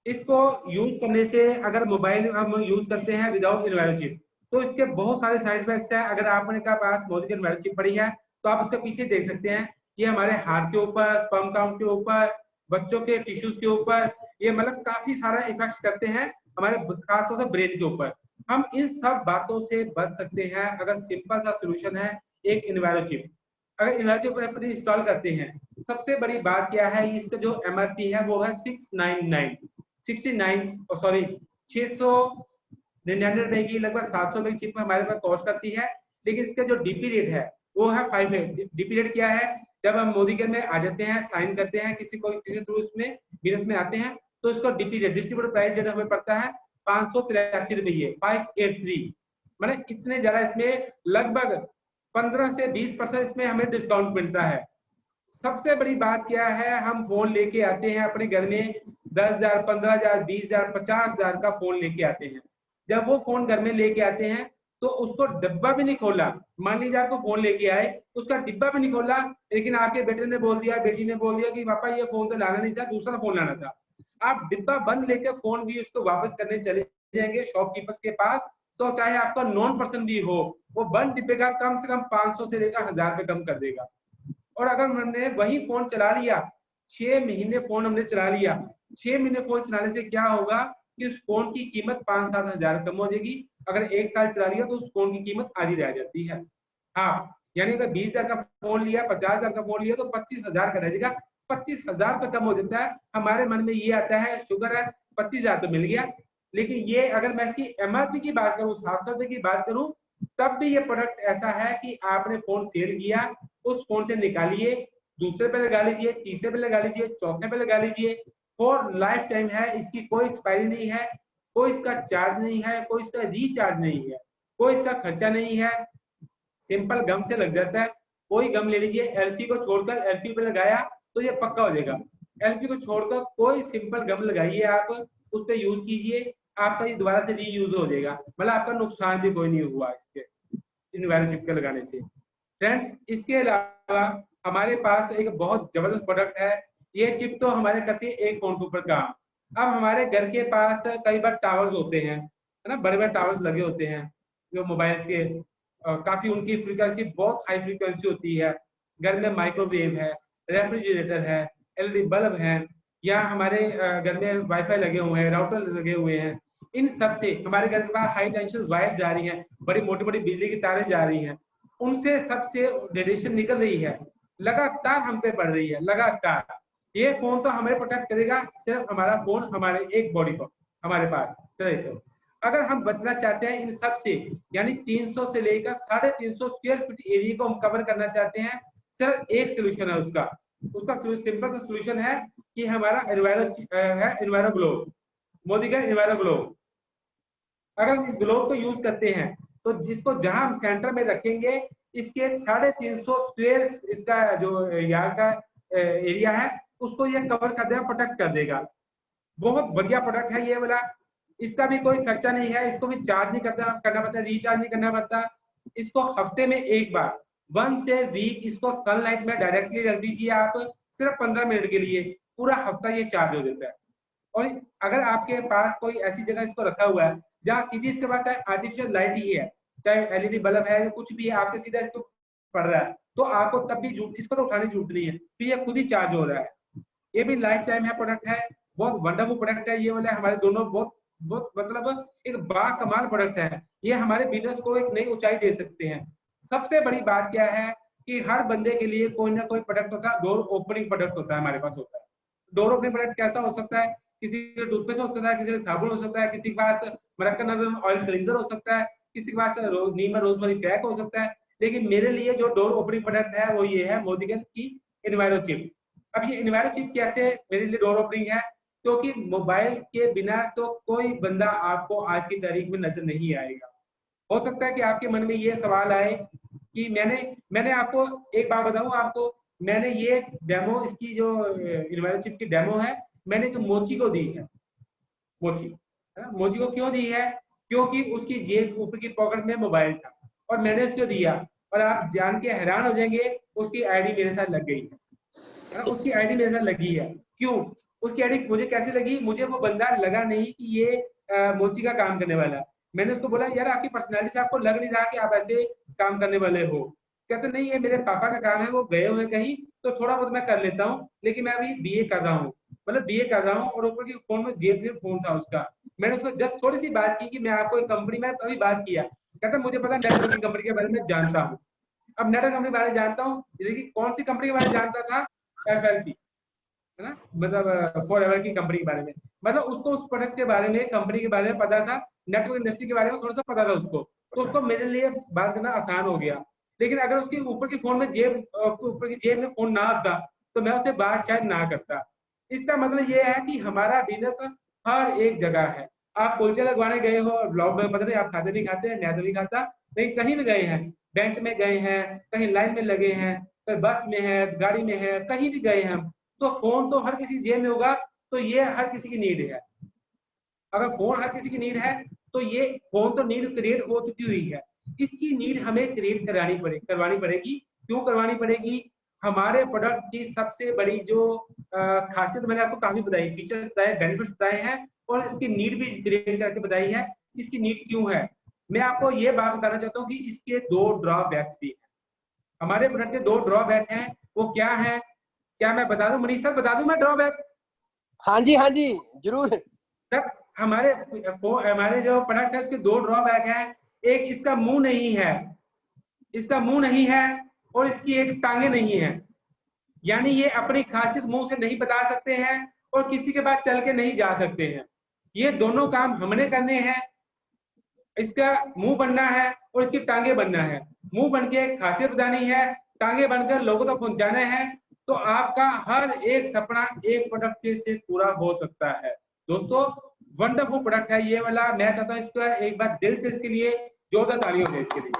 इसको यूज करने से, अगर मोबाइल हम यूज करते हैं विदाउट इन्वायरमेंट चिप, तो इसके बहुत सारे साइड इफेक्ट्स हैं। अगर आपने का पास मोदी की इन्वायरमेंट चिप पड़ी है तो आप उसके पीछे देख सकते हैं, ये हमारे हार्ट के ऊपर, स्पर्म काउंट के ऊपर, बच्चों के टिश्यूज के ऊपर, ये मतलब काफी सारा इफेक्ट्स करते हैं हमारे खासतौर से ब्रेन के ऊपर। हम इन सब बातों से बच सकते हैं अगर सिंपल सा सोल्यूशन है एक इन्वायरमेंट चिप। अगर इन्वायरमेंट चिप अपनी इंस्टॉल करते हैं, सबसे बड़ी बात क्या है, इसका जो MRP है वो है 699 की, लगभग 700 रुपए की चिप हमारे पास कॉस्ट करती है। लेकिन इसका जो DP रेट है वो है 5 है। DP रेट क्या है, जब हम मोदी के में आ जाते हैं, साइन करते हैं, किसी थ्रू इसमें बिजनेस में आते हैं, तो इसका DP rate, distributor price rate हमें पड़ता है 583 रुपये, 583। मतलब इतने ज्यादा इसमें लगभग 15 से 20% इसमें हमें डिस्काउंट मिलता है। सबसे बड़ी बात क्या है, हम फोन लेके आते हैं अपने घर में 10,000, 15,000, 20,000, 50,000 का फोन लेके आते हैं। जब वो फोन घर में लेके आते हैं तो उसको डब्बा भी नहीं खोला, मान लीजिए आपको फोन लेके आए, उसका डिब्बा भी नहीं खोला, लेकिन आपके बेटे ने बोल दिया, बेटी ने बोल दिया कि पापा ये फोन तो लाना नहीं था, दूसरा फोन लाना था। आप डिब्बा बंद लेके फोन भी उसको वापस करने चले जाएंगे शॉपकीपर्स के पास, तो चाहे आपका नॉन पर्सन भी हो, वो बंद डिब्बे का कम से कम 500 से लेकर 1000 रुपए कम कर देगा। और अगर हमने वही फोन चला लिया, 6 महीने फोन हमने चला लिया, 6 महीने फोन चलाने से क्या होगा कि उस फोन की कीमत 5-7 हजार कम हो जाएगी। अगर 1 साल चला लिया तो उस फोन की कीमत आधी रह जाती है। हाँ, यानी अगर 20,000 का फोन लिया, 50,000 का फोन लिया, तो 25,000 का रह जाएगा, 25,000 पे कम हो जाता है। हमारे मन में ये आता है, शुगर है 25,000 तो मिल गया, लेकिन ये अगर मैं इसकी MRP की बात करूं, 700 रुपए की बात करूं, तब भी ये प्रोडक्ट ऐसा है कि आपने फोन सेल किया, उस फोन से निकालिए, दूसरे पे लगा लीजिए, तीसरे पे लगा लीजिए, चौथे पे लगा लीजिए, फॉर लाइफ टाइम है, इसकी कोई एक्सपायरी नहीं है, कोई इसका चार्ज नहीं है, कोई इसका रिचार्ज नहीं है, कोई इसका खर्चा नहीं है, सिंपल गम से लग जाता है। कोई गम ले लीजिए, LP को छोड़कर, LP पे लगाया तो ये पक्का हो जाएगा। LP को छोड़कर कोई सिंपल गम लगाइए, आप उस पर यूज कीजिए, आपका ये दोबारा से रीयूज हो जाएगा, मतलब आपका नुकसान भी कोई नहीं हुआ इसके इन्वायरमेंट चिप के लगाने से। फ्रेंड्स, इसके अलावा हमारे पास एक बहुत जबरदस्त प्रोडक्ट है। ये चिप तो हमारे करती है एक फोन के ऊपर काम। अब हमारे घर के पास कई बार टावर्स होते हैं, है ना, बड़े बड़े टावर्स लगे होते हैं जो मोबाइल्स के, काफी उनकी फ्रीक्वेंसी बहुत हाई फ्रीक्वेंसी होती है। घर में माइक्रोवेव है, रेफ्रिजरेटर है, LED बल्ब है, या हमारे घर में वाईफाई लगे हुए हैं, राउटर लगे हुए हैं। इन सब से हमारे घर के पास हाई टेंशन वायर जा रही हैं, बड़ी मोटी मोटी बिजली की तारें जा रही हैं, उनसे सबसे रेडिएशन निकल रही है, लगातार हम पे पड़ रही है, लगातार। ये फोन तो हमें प्रोटेक्ट करेगा, सिर्फ हमारा फोन हमारे एक बॉडी पर हमारे पास चले। तो अगर हम बचना चाहते हैं इन सब से, यानी 300 से लेकर 350 स्क्वायर फीट एरिया को हम कवर करना चाहते हैं, सिर्फ एक सोल्यूशन है उसका सिंपल सा सोल्यूशन है कि हमारा एनवायरो ग्लोब, मोदी का एनवायरो ग्लोब। अगर इस ग्लोब को यूज करते हैं तो जिसको जहां हम सेंटर में रखेंगे, इसके 350 स्क्वायर इसका जो यहाँ का एरिया है उसको ये कवर कर देगा, प्रोटेक्ट कर देगा। बहुत बढ़िया प्रोडक्ट है ये वाला। इसका भी कोई खर्चा नहीं है, इसको भी चार्ज नहीं करना पड़ता, रिचार्ज नहीं करना पड़ता। इसको हफ्ते में एक बार, 1 से वीक इसको सनलाइट में डायरेक्टली रख दीजिए आप, सिर्फ 15 मिनट के लिए, पूरा हफ्ता ये चार्ज हो जाता है। और अगर आपके पास कोई ऐसी जगह इसको रखा हुआ है जहाँ सीधी इसके पास चाहे आर्टिफिशियल लाइट ही है, चाहे एलईडी बल्ब है, कुछ भी है, आपके सीधा इसको पड़ रहा है, तो आपको तब भी इसको तो उठाने की जरूरत नहीं है, फिर ये खुद ही चार्ज हो रहा है। ये भी लाइफ टाइम है प्रोडक्ट है, बहुत वंडरफुल प्रोडक्ट है ये वाले हमारे दोनों, बहुत बहुत मतलब एक बा कमाल प्रोडक्ट है। ये हमारे बिजनेस को एक नई ऊंचाई दे सकते हैं। सबसे बड़ी बात क्या है कि हर बंदे के लिए कोई ना कोई प्रोडक्ट होता है, डोर ओपनिंग प्रोडक्ट होता है हमारे पास होता है। डोर ओपनिंग प्रोडक्ट कैसा हो सकता है? किसी के टूथपेस्ट हो सकता है, किसी के साबुन हो सकता है, किसी के पास मरक्कन ऑयल क्लींजर हो सकता है, किसी के पास नीम रोजमेरी पैक हो सकता है। लेकिन मेरे लिए जो डोर ओपनिंग प्रोडक्ट है वो ये है मोदिगन की इन्वायरो चिप। अब ये इन्वायरो चिप कैसे मेरे लिए डोर ओपनिंग है? क्योंकि मोबाइल के बिना तो कोई बंदा आपको आज की तारीख में नजर नहीं आएगा। हो सकता है कि आपके मन में ये सवाल आए कि मैंने आपको एक बात बताऊं आपको, मैंने ये डेमो, इसकी जो इन्वायरो चिप की डेमो है, मैंने तो मोची को दी है। मोची को क्यों दी है? क्योंकि उसकी जेब ऊपर की पॉकेट में मोबाइल था और मैंने उसको दिया, और आप जान के हैरान हो जाएंगे उसकी आईडी मेरे साथ लग गई है। उसकी आईडी मेरे साथ लगी है। क्यों? उसकी आईडी मुझे कैसे लगी? मुझे वो बंदा लगा नहीं कि ये मोची का काम करने वाला है। मैंने उसको बोला यार आपकी पर्सनैलिटी से आपको लग नहीं रहा कि आप ऐसे काम करने वाले हो। कहते नहीं ये मेरे पापा का काम है, वो गए हुए कहीं, तो थोड़ा बहुत मैं कर लेता हूँ, लेकिन मैं अभी बीए कर रहा हूँ, मतलब बीए कर रहा हूँ। और ऊपर की फोन में जेब में फोन था उसका। मैंने उसको जस्ट थोड़ी सी बात की कि मैं आपको एक कंपनी में कभी बात किया। कहता मुझे पता नेटवर्किंग कंपनी के बारे में जानता हूँ। अब नेटवर्क कंपनी के बारे में जानता हूँ, जैसे कि कौन सी कंपनी के बारे में जानता था? FLP, है ना, मतलब फॉरएवर की कंपनी के बारे में। मतलब उसको उस प्रोडक्ट के बारे में, कंपनी के बारे में पता था, नेटवर्क इंडस्ट्री के बारे में थोड़ा सा पता था उसको, तो उसको मेरे लिए बात करना आसान हो गया। लेकिन अगर उसकी ऊपर की फोन में ऊपर की जेब में फोन ना आता तो मैं उससे बात शायद ना करता। इसका मतलब ये है कि हमारा बिजनेस हर एक जगह है। आप कुलचे लगवाने गए हो, ब्लॉग में मतलब आप खाते नहीं खाते, मैं तो नहीं खाता, लेकिन कहीं भी गए हैं, बैंक में गए हैं, कहीं लाइन में लगे हैं, कहीं बस में है, गाड़ी में है, कहीं भी गए हैं, तो फोन तो हर किसी जेब में होगा। तो ये हर किसी की नीड है। अगर फोन हर किसी की नीड है तो ये फोन तो नीड क्रिएट हो चुकी हुई है, इसकी नीड हमें क्रिएट करवानी पड़ेगी। क्यों करवानी पड़ेगी? हमारे प्रोडक्ट की सबसे बड़ी जो खासियत मैंने आपको काफी बताई, फीचर्स बताए, बेनिफिट्स बताए हैं, और इसकी नीड भी क्रिएट करके बताई है। इसकी नीड क्यों है, मैं आपको ये बात बताना चाहता हूँ कि इसके 2 ड्रॉबैक्स भी हैं। हमारे प्रोडक्ट के 2 ड्रॉबैक हैं। वो क्या है? क्या मैं बता दूं मनीष सर, बता दूं मैं ड्रॉबैक? हाँ जी जरूर। सर हमारे जो प्रोडक्ट है उसके 2 ड्रॉबैक हैं। एक इसका मुंह नहीं है, इसका मुंह नहीं है, और इसकी एक टांगे नहीं है। यानी ये अपनी खासियत मुंह से नहीं बता सकते हैं और किसी के पास चल के नहीं जा सकते हैं। ये दोनों काम हमने करने हैं। इसका मुंह बनना है और इसकी टांगे बनना है। मुंह बन के खासियत बतानी है, टांगे बनकर लोगों तक पहुंचाना है, तो आपका हर एक सपना एक प्रोडक्ट से पूरा हो सकता है। दोस्तों वंडरफुल प्रोडक्ट है ये वाला। मैं चाहता हूँ इसका एक बार दिल से इसके लिए जोरदार तालियों से इसके लिए।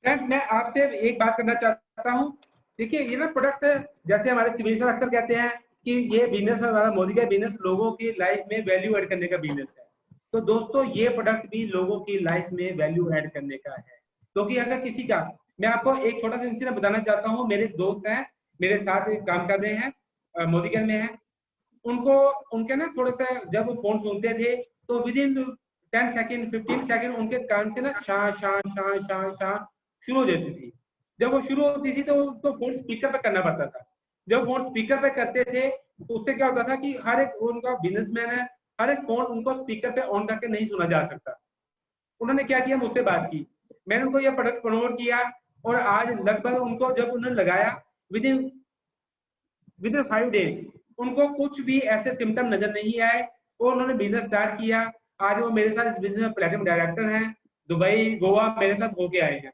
फ्रेंड्स मैं आपसे एक बात करना चाहता हूँ। देखिए ये ना प्रोडक्ट, जैसे हमारे सिविल सर अक्सर कहते हैं कि ये बिजनेस, हमारा मोदी का बिजनेस लोगों की लाइफ में वैल्यू ऐड करने का बिजनेस है। तो दोस्तों ये प्रोडक्ट भी लोगों की लाइफ में वैल्यू ऐड करने का है। क्योंकि अगर किसी का, मैं आपको एक छोटा सा इंसिडेंट बताना चाहता हूँ। मेरे दोस्त हैं, मेरे साथ काम कर रहे हैं, मोदीगंज में है। उनको उनके ना थोड़ा सा जब वो फोन सुनते थे तो विद इन 10 सेकंड 15 सेकंड उनके कान से ना शां शां शां शां शां शुरू हो जाती थी। जब वो शुरू होती थी तो उसको फोन स्पीकर पे करना पड़ता था। जब फोन स्पीकर पे करते थे तो उससे क्या होता था कि हर एक, उनका बिजनेसमैन है, हर एक फोन उनको स्पीकर पे ऑन करके नहीं सुना जा सकता। उन्होंने क्या किया, मुझसे बात की, मैंने उनको यह प्रोडक्ट प्रमोट किया, और आज लगभग उनको जब उन्होंने लगाया विद इन 5 डेज उनको कुछ भी ऐसे सिम्टम नजर नहीं आए और उन्होंने बिजनेस स्टार्ट किया। आज वो मेरे साथ इस बिजनेस में प्लेटिनम डायरेक्टर हैं। दुबई, गोवा मेरे साथ होके आए हैं।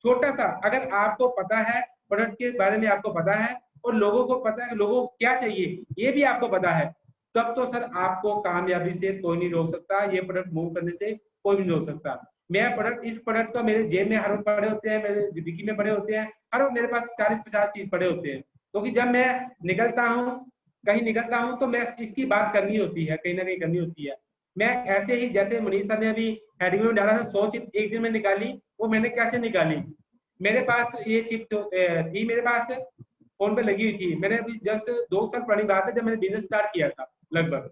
छोटा सा, अगर आपको पता है प्रोडक्ट के बारे में, आपको पता है और लोगों को पता है लोगों को क्या चाहिए ये भी आपको पता है, तब तो सर आपको कामयाबी से कोई नहीं रोक सकता। ये प्रोडक्ट मूव करने से कोई नहीं रोक सकता। मैं प्रोडक्ट, इस प्रोडक्ट तो मेरे जेब में हर वक्त पड़े होते हैं, मेरे डिक्की में पड़े होते हैं, हर वक्त मेरे पास 40-50 पीस पड़े होते हैं। क्योंकि जब मैं निकलता हूँ कहीं निकलता हूँ तो मैं इसकी बात करनी होती है, कहीं ना कहीं करनी होती है। मैं ऐसे ही, जैसे मनीष सर ने अभी हेडिंग में डाला था 100 चिप एक दिन में निकाली, वो मैंने कैसे निकाली। मेरे पास ये चिप थी, मेरे पास फोन पे लगी हुई थी। मैंने अभी जस्ट 2 साल पुरानी बात है, जब मैंने बिजनेस स्टार्ट किया था लगभग,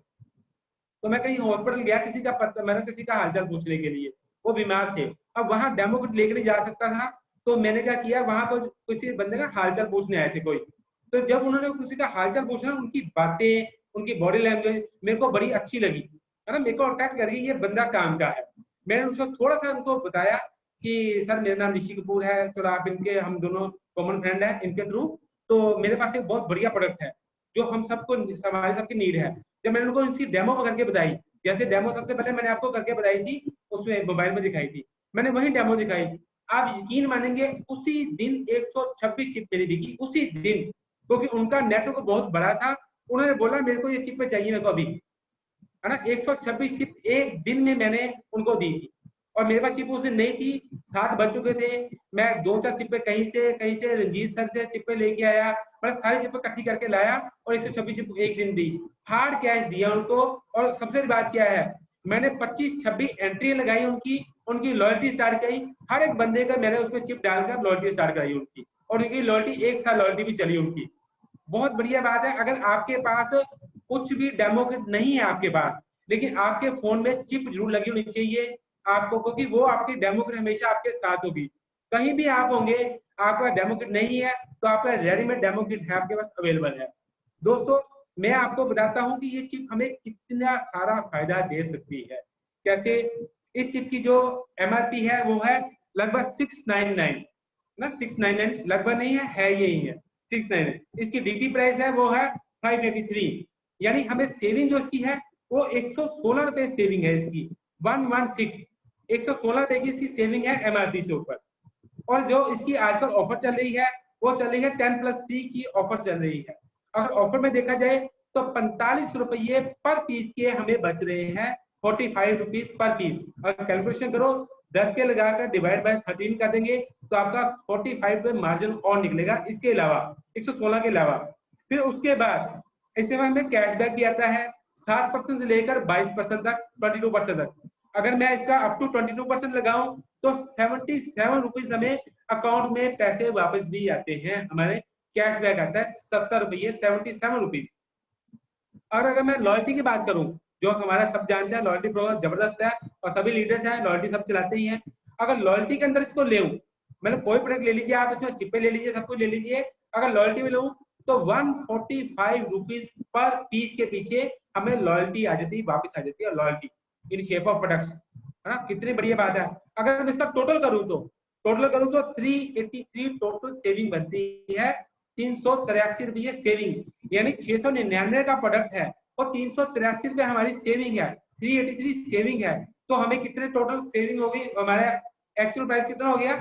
तो मैं कहीं हॉस्पिटल गया किसी का पता, मैंने किसी का हालचाल पूछने के लिए, वो बीमार थे। अब वहां डेमो किट लेकर नहीं जा सकता था, तो मैंने क्या किया, वहां पर किसी बंदे का हालचाल पूछने आए थे कोई, तो जब उन्होंने किसी का हालचाल पूछा, उनकी बातें, उनकी बॉडी लैंग्वेज मेरे को बड़ी अच्छी लगी, है ना, मेरे को अट्रैक्ट कर गई, ये बंदा काम का है। मैंने उसको थोड़ा सा उनको बताया कि सर मेरा नाम ऋषि कपूर है, थोड़ा आप इनके, हम दोनों कॉमन फ्रेंड है इनके थ्रू, तो मेरे पास एक बहुत बढ़िया प्रोडक्ट है जो हम सबको, हमारे सबकी नीड है। जब मैंने उनको इसकी डेमो करके बताई, जैसे डेमो सबसे पहले मैंने आपको करके बताई थी, उसमें मोबाइल में दिखाई थी, मैंने वही डेमो दिखाई, आप यकीन मानेंगे उसी दिन 126 चिप मेरी बिकी, उसी दिन, क्योंकि उनका नेटवर्क बहुत बड़ा था। उन्होंने बोला मेरे को ये चिप पे चाहिए, मेरे को अभी, है ना, 126 चिप एक दिन में मैंने उनको दी थी। और मेरे पास चिप उस दिन नहीं थी, 7 बज चुके थे, मैं 2-4 चिप्पे कहीं से रंजीत सर से चिप्पे लेके आया, मतलब सारी चिप्पे इकट्ठी करके लाया और 126 चिप एक दिन दी, हार्ड कैश दिया उनको। और सबसे बड़ी बात क्या है, मैंने 25-26 एंट्री लगाई उनकी, उनकी लॉयल्टी स्टार्ट करी, हर एक बंदे का मैंने उसमें चिप डालकर लॉयल्टी स्टार्ट कराई उनकी, और उनकी लॉयल्टी 1 साल लॉयल्टी भी चली उनकी। बहुत बढ़िया बात है। अगर आपके पास कुछ भी डेमो किट नहीं है आपके पास, लेकिन आपके फोन में चिप जरूर लगी होनी चाहिए आपको, क्योंकि वो आपकी डेमो किट हमेशा आपके साथ होगी। कहीं भी आप होंगे, आपका डेमो किट नहीं है तो आपका रेडीमेड डेमो किट है आपके पास अवेलेबल है। दोस्तों मैं आपको बताता हूं कि ये चिप हमें कितना सारा फायदा दे सकती है। कैसे, इस चिप की जो एमआरपी है वो है लगभग 699 ना, 699 लगभग नहीं है यही है 699। इसकी डीपी प्राइस है वो है 583, यानी हमें सेविंग जो इसकी है वो 116 रुपए सेविंग है इसकी, 116 116 रुपए की इसकी सेविंग है एमआरपी से ऊपर। और जो इसकी आजकल ऑफर चल रही है वो चल रही है 10+3 की ऑफर चल रही है। अगर ऑफर में देखा जाए तो 45 रुपये पर पीस के हमें बच रहे हैं, 45 रुपीज पर पीस। अगर कैलकुलेशन करो 10 के लगाकर डिवाइड बाय 13 कर देंगे तो आपका 45 पे मार्जिन और निकलेगा, इसके अलावा 116 के अलावा। फिर उसके बाद इसमें हमें कैशबैक भी आता है 7% से लेकर 22% तक, 22% तक। अगर मैं इसका अप टू 22% लगाऊं तो 77 रुपीज हमें अकाउंट में पैसे वापस भी आते हैं, हमारे कैशबैक आता है 70 रुपये, 77 रुपीज। और अगर मैं लॉयल्टी की बात करूं, जो हमारा सब जानते हैं लॉयल्टी प्रोग्राम जबरदस्त है और सभी लीडर्स हैं लॉयल्टी सब चलाते ही हैं। अगर लॉयल्टी के अंदर इसको ले, मतलब कोई प्रोडक्ट ले लीजिए आप, इसमें चिप्पे ले लीजिए, सब कुछ ले लीजिए, अगर लॉयल्टी में लूं तो 145 रुपीज पर पीस के पीछे हमें लॉयल्टी आ जाती है, वापस आ जाती है loyalty in shape of products, है ना, कितनी बढ़िया बात है। अगर मैं इसका टोटल करूं तो 383 टोटल सेविंग बनती है, 383 रुपये सेविंग, यानी 699 का प्रोडक्ट है और 383 रुपये हमारी सेविंग है, 383 सेविंग है। तो हमें कितने टोटल सेविंग हो गई, हमारा एक्चुअल प्राइस कितना हो गया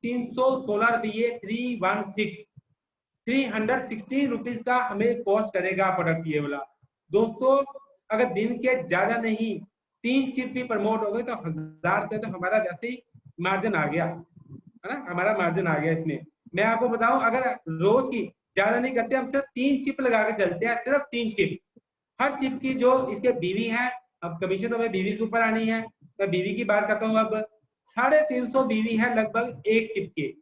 316 रुपये, 316 रुपीज का हमें कॉस्ट करेगा प्रोडक्ट ये वाला। दोस्तों अगर दिन के ज्यादा नहीं 3 चिप भी प्रमोट हो गए तो 1000 रुपये तो हमारा वैसे ही मार्जिन आ गया, है ना, हमारा मार्जिन आ गया इसमें। मैं आपको बताऊं अगर रोज की ज्यादा नहीं करते, हम सिर्फ 3 चिप लगा के चलते हैं, सिर्फ 3 चिप। हर चिप की जो इसके बीवी है, अब कमीशन तो हमें बीवी के ऊपर आनी है, मैं बीवी की बात करता हूँ। अब 350 बीवी है लगभग एक चिप के।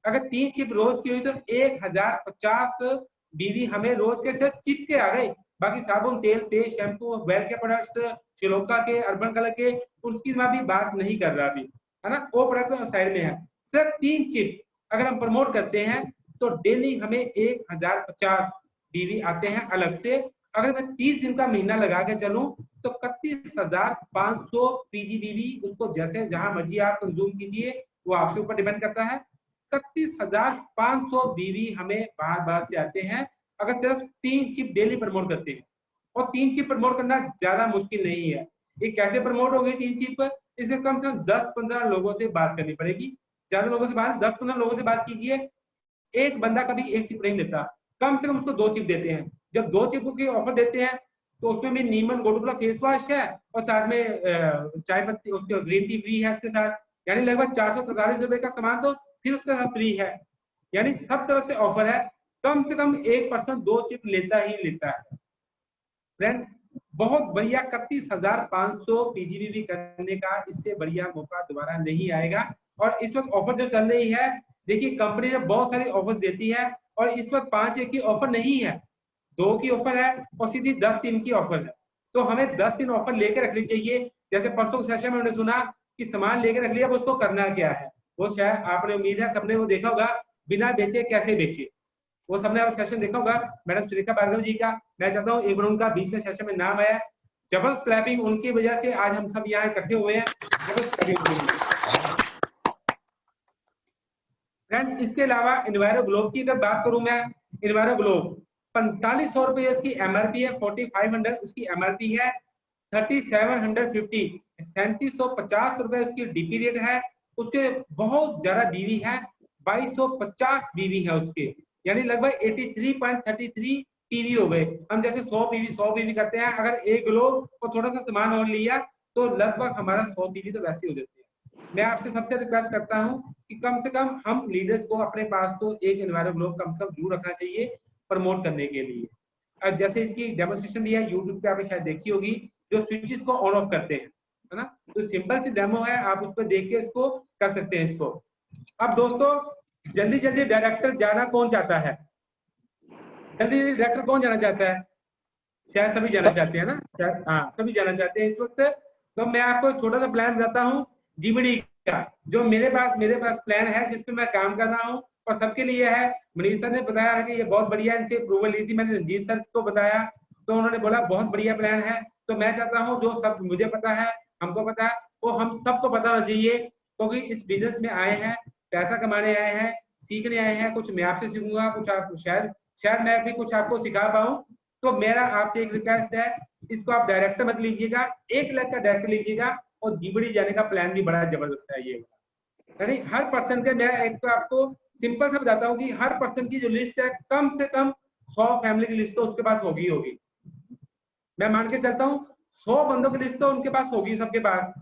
अगर 3 चिप रोज की हुई तो 1050 बीवी हमें रोज के सिर्फ चिप के आ गए। बाकी साबुन, तेल, पेस्ट, शैम्पू, वेल के प्रोडक्ट्स, श्लोका के, अर्बन कलर के, उनकी मैं भी बात नहीं कर रहा अभी, है ना, वो प्रोडक्ट साइड में है। सिर्फ 3 चिप अगर हम प्रमोट करते हैं तो डेली हमें 1050 बीवी आते हैं अलग से। अगर मैं 30 दिन का महीना लगा के चलूं तो 31,500 पीजीबीवी, उसको जैसे जहां मर्जी आप कंज्यूम कीजिए, वो आपके ऊपर डिपेंड करता है। 31,500 बीवी हमें बार बार से आते हैं अगर सिर्फ 3 चिप डेली प्रमोट करते हैं। और 3 चिप प्रमोट करना ज्यादा मुश्किल नहीं है। ये कैसे प्रमोट हो गई 3 चिप, इसमें कम से कम 10-15 लोगों से बात करनी पड़ेगी। ज्यादा लोगों से बात, 10-15 लोगों से बात कीजिए। एक बंदा कभी एक चिप नहीं लेता, कम से कम उसको 2 चिप देते हैं। जब 2 चिप की ऑफर देते हैं तो उसमें भी नीमन गोडुला फेस वॉश है और साथ में चाय पत्ती, उसके ग्रीन टी फ्री है उसके साथ, यानी लगभग 443 रुपए का सामान तो फिर उसके साथ फ्री है। यानी सब तरह से ऑफर है। कम से कम 1 पर्सन 2 चिप लेता ही लेता है। फ्रेंड्स बहुत बढ़िया 31,500 पीजीबीवी करने का इससे बढ़िया मौका दोबारा नहीं आएगा। और इस वक्त ऑफर जो चल रही है, देखिए कंपनी ने बहुत सारी ऑफर्स देती है और इस वक्त 5 की ऑफर नहीं है, 2 की ऑफर है और सीधी 10 की ऑफर है। तो हमें 10 ऑफर लेकर रखनी चाहिए। जैसे परसों के सेशन में हमने सुना कि सामान लेकर रख लिया, अब उसको करना क्या है, वो शायद आपने उम्मीद है सबने वो देखा होगा, बिना बेचे कैसे बेचे, वो सबने सेशन देखा होगा मैडम सुरेखा भार्गव जी का। मैं चाहता हूँ एक बार उनका बीच में सेशन में नाम आया, जबरदस्त क्लैपिंग, उनकी वजह से आज हम सब यहाँ इकट्ठे हुए हैं। फ्रेंड्स इसके अलावा इन्वायरो ग्लोब की अगर बात करूं मैं, इन्वायरो ग्लोब 4500 रुपये इसकी एमआरपी है, 4500 उसकी एमआरपी है, 3750 3750 रुपए उसकी डीपी रेट है, उसके बहुत ज्यादा बीवी है, 2250 बीवी है उसके, यानी लगभग 83.33 पीवी हो गए। हम जैसे 100 पीवी करते हैं, अगर एक ग्लोब को थोड़ा सा सामान और लिया तो लगभग हमारा 100 पीवी तो वैसे हो जाते हैं। मैं आपसे सबसे रिक्वेस्ट करता हूं कि कम से कम हम लीडर्स को अपने पास तो एक इन्वायरो ग्लोब कम से कम जरूर रखना चाहिए प्रमोट करने के लिए। अब जैसे इसकी डेमोस्ट्रेशन भी है यूट्यूब पे, आपने शायद देखी होगी, जो स्विचेस को ऑन ऑफ करते हैं, है ना, तो सिंपल सी डेमो है, आप उस पर देख के इसको कर सकते हैं इसको। अब दोस्तों जल्दी जल्दी डायरेक्टर जाना कौन चाहता है, जल्दी डायरेक्टर कौन जाना चाहता है, शायद सभी जाना चाहते हैं ना, शायद हाँ सभी जाना चाहते हैं इस वक्त। तो मैं आपको छोटा सा प्लान बताता हूँ जीबीडी का, जो मेरे पास प्लान है जिसपे मैं काम कर रहा हूँ और सबके लिए है। मनीष सर ने बताया है कि ये बहुत बढ़िया, इनसे अप्रूवल ली थी, मैंने रंजीत सर को बताया तो उन्होंने बोला बहुत बढ़िया प्लान है। तो मैं चाहता हूँ जो सब मुझे पता है, हमको पता है, वो हम सबको पता होना चाहिए, क्योंकि इस बिजनेस में आए हैं, पैसा कमाने आए हैं, सीखने आए हैं, कुछ मैं आपसे सीखूंगा, कुछ आप शायद मैं भी कुछ आपको सिखा पाऊं। तो मेरा आपसे एक रिक्वेस्ट है, इसको आप डायरेक्टर मत लीजिएगा, 1 लाख का डायरेक्टर लीजिएगा, और जीबीडी जाने का प्लान भी बड़ा जबरदस्त है ये, यानी हर पर्सन के, मैं एक तो आपको सिंपल सा बताता हूँ कि हर पर्सन की जो लिस्ट है कम से कम 100 फैमिली की लिस्ट तो उसके पास होगी। मैं मान के चलता हूँ 100 बंदों की लिस्ट तो उनके पास होगी सबके पास,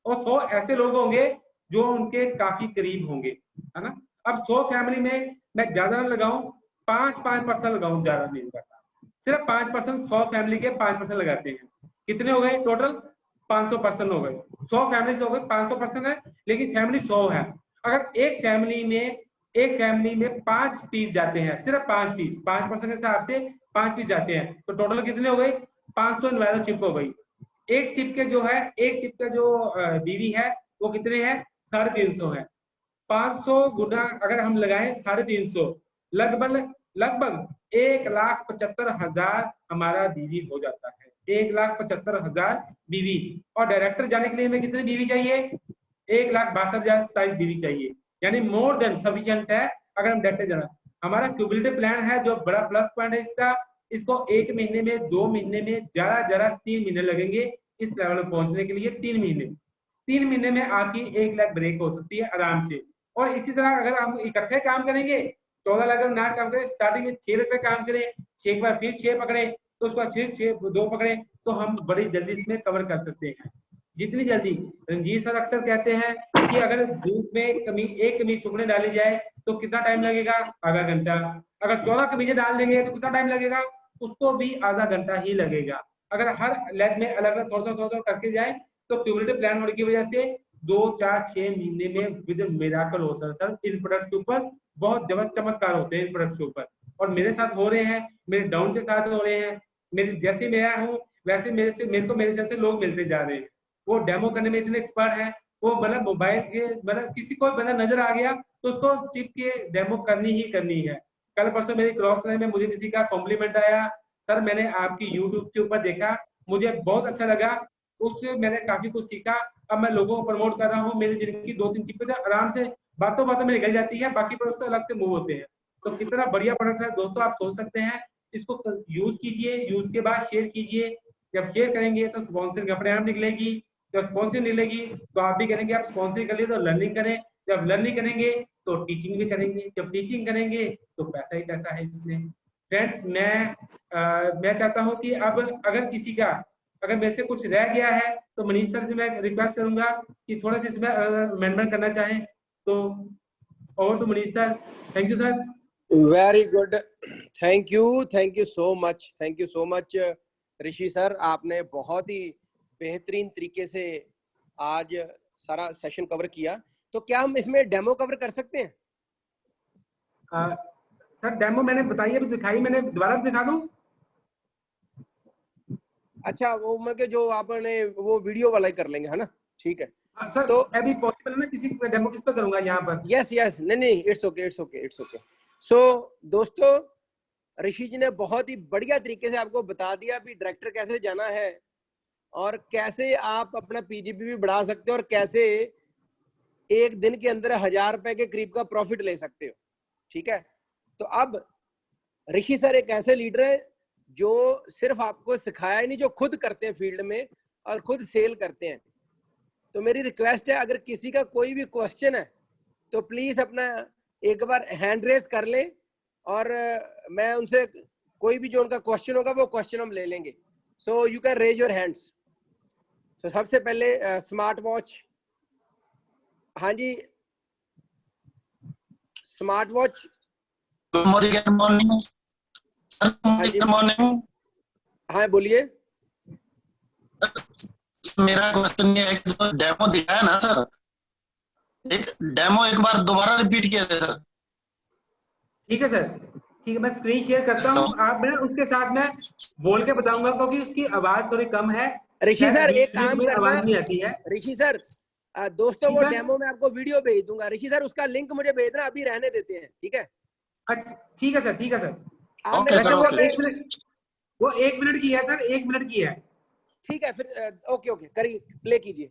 और 100 ऐसे लोग होंगे जो उनके काफी करीब होंगे, है ना। अब 100 फैमिली में मैं ज्यादा ना लगाऊं, 5% लगाऊं, ज्यादा नहीं लगाता, सिर्फ 5%, 100 फैमिली के 5% लगाते हैं, कितने हो गए टोटल, 500% हो गए। 100 फैमिली से हो गए, 500% है, लेकिन फैमिली 100 है। अगर एक फैमिली में 5 पीस जाते हैं, सिर्फ 5 पीस, 5% के हिसाब से 5 पीस जाते हैं, तो टोटल कितने हो गए, 500 इन्वायरो चिप हो गई। एक चिप के जो है, एक चिप का जो बीवी है वो कितने हैं, 350 है। 500 गुना अगर हम लगाएं 350, लगभग 1,75,000 हमारा बीवी हो जाता है, 1,75,000 बीवी। और डायरेक्टर जाने के लिए हमें कितने बीवी चाहिए, 1,62,27 बीवी चाहिए, यानी मोर देन सफिशिएंट है अगर हम डायरेक्टर जाना। हमारा क्यूमुलेटिव प्लान है, जो बड़ा प्लस पॉइंट है इसका, इसको 1 महीने में, 2 महीने में, ज्यादा 3 महीने लगेंगे इस लेवल में पहुंचने के लिए। 3 महीने में आपकी 1 लाख ब्रेक हो सकती है आराम से। और इसी तरह अगर हम इकट्ठे काम करेंगे, 14 लाख ना काम करें, स्टार्टिंग में 6 रुपए काम करें, 6 के बाद फिर 6 पकड़े, तो उसके बाद फिर 6 2 पकड़े, तो हम बड़ी जल्दी इसमें कवर कर सकते हैं, जितनी जल्दी। रंजीत सर अक्सर कहते हैं कि अगर धूप में एक कमीज सूखने डाली जाए तो कितना टाइम लगेगा, आधा घंटा। अगर 14 कमीजें डाल देंगे तो कितना टाइम लगेगा, उसको भी आधा घंटा ही लगेगा। अगर हर लेग में अलग अलग थोड़ा करके जाए तो क्यूमुलेटिव प्लान होने की वजह से 2, 4, 6 महीने में विद मिराकल हो सर इन प्रोडक्ट के ऊपर बहुत जबरदस्त चमत्कार होते हैं इन प्रोडक्ट्स के ऊपर, और मेरे साथ हो रहे हैं, मेरे डाउन के साथ हो रहे हैं। मेरे जैसे मैं हूँ वैसे मेरे जैसे लोग मिलते जा रहे हैं, वो डेमो करने में इतने एक्सपर्ट हैं, वो मतलब मोबाइल के मतलब किसी को बंदा नजर आ गया तो उसको चिप के डेमो करनी ही करनी है। कल परसों मेरी क्रॉस लाइन में मुझे किसी का कॉम्प्लीमेंट आया, सर मैंने आपकी यूट्यूब के ऊपर देखा, मुझे बहुत अच्छा लगा, उससे मैंने काफी कुछ सीखा, अब मैं लोगों को प्रमोट कर रहा हूँ, मेरी जिनकी 2-3 चिपें आराम से बातों में निकल जाती है, बाकी प्रोडक्ट अलग से मूव होते हैं। तो कितना बढ़िया प्रोडक्ट है दोस्तों, आप सोच सकते हैं, इसको यूज कीजिए, यूज के बाद शेयर कीजिए, जब शेयर करेंगे तो स्पॉन्सरिंग अपने आप निकलेगी, जब स्पॉन्सरिंग निकलेगी तो आप भी करेंगे, आप स्पॉन्सरिंग कर लिए तो लर्निंग करें, जब लर्निंग करेंगे तो टीचिंग भी करेंगे, जब टीचिंग करेंगे तो पैसा ही पैसा है इसमें। फ्रेंड्स मैं चाहता हूं कि अब अगर किसी का अगर मेरे से कुछ रह गया है तो मनीष सर से मैं रिक्वेस्ट करूंगा कि थोड़ा सा इसमें अमेंडमेंट करना चाहें तो। Over to Manish sir. Thank you sir. Very good, thank you so much, Rishi sir, आपने बहुत ही बेहतरीन तरीके से आज सारा सेशन कवर किया। तो क्या हम इसमें डेमो कवर कर सकते हैं? सर डेमो मैंने बताइए तो दिखाई, मैंने दोबारा दिखा दूं? अच्छा, वो मतलब जो आपने वो वीडियो वाला ही कर लेंगे, है ना? ठीक है। सर तो अभी पॉसिबल है ना, किसी डेमो किस पे करूंगा यहाँ पर? यस यस, नहीं नहीं, it's okay it's okay it's okay. So दोस्तों, ऋषि जी ने बहुत ही बढ़िया तरीके से आपको बता दिया भी डायरेक्टर कैसे जाना है और कैसे आप अपना पीजीपी भी बढ़ा सकते हो और कैसे एक दिन के अंदर 1000 रुपए के करीब का प्रॉफिट ले सकते हो। ठीक है। तो अब ऋषि सर एक ऐसे लीडर है जो सिर्फ आपको सिखाया ही नहीं, जो खुद करते हैं फील्ड में और खुद सेल करते हैं। तो मेरी रिक्वेस्ट है, अगर किसी का कोई भी क्वेश्चन है तो प्लीज अपना एक बार हैंड रेस कर ले और मैं उनसे कोई भी जो उनका क्वेश्चन होगा वो क्वेश्चन हम ले लेंगे। So you can raise your hands. तो सबसे पहले स्मार्ट वॉच। हाँ जी, smart watch. Good morning. Good morning. हाँ बोलिए। मेरा क्वेश्चन ये है कि जो डेमो दिखाया ना सर, एक डेमो एक बार दोबारा रिपीट किया जाए सर। ठीक है सर, ठीक है, मैं स्क्रीन शेयर करता हूँ। आप मैं उसके साथ में बोल के बताऊंगा क्योंकि उसकी आवाज थोड़ी कम है। ऋषि सर एक काम में करना, आवाज नहीं आती है। ऋषि सर दोस्तों वो डेमो में आपको वीडियो भेज दूंगा। ऋषि सर उसका लिंक मुझे भेजना, अभी रहने देते हैं। ठीक है? अच्छा ठीक है सर, ठीक है सर। ओके सर, वो ओके। 1 मिनट, वो 1 मिनट की है सर, 1 मिनट की है। ठीक है, फिर ओके ओके करिए, प्ले कीजिए।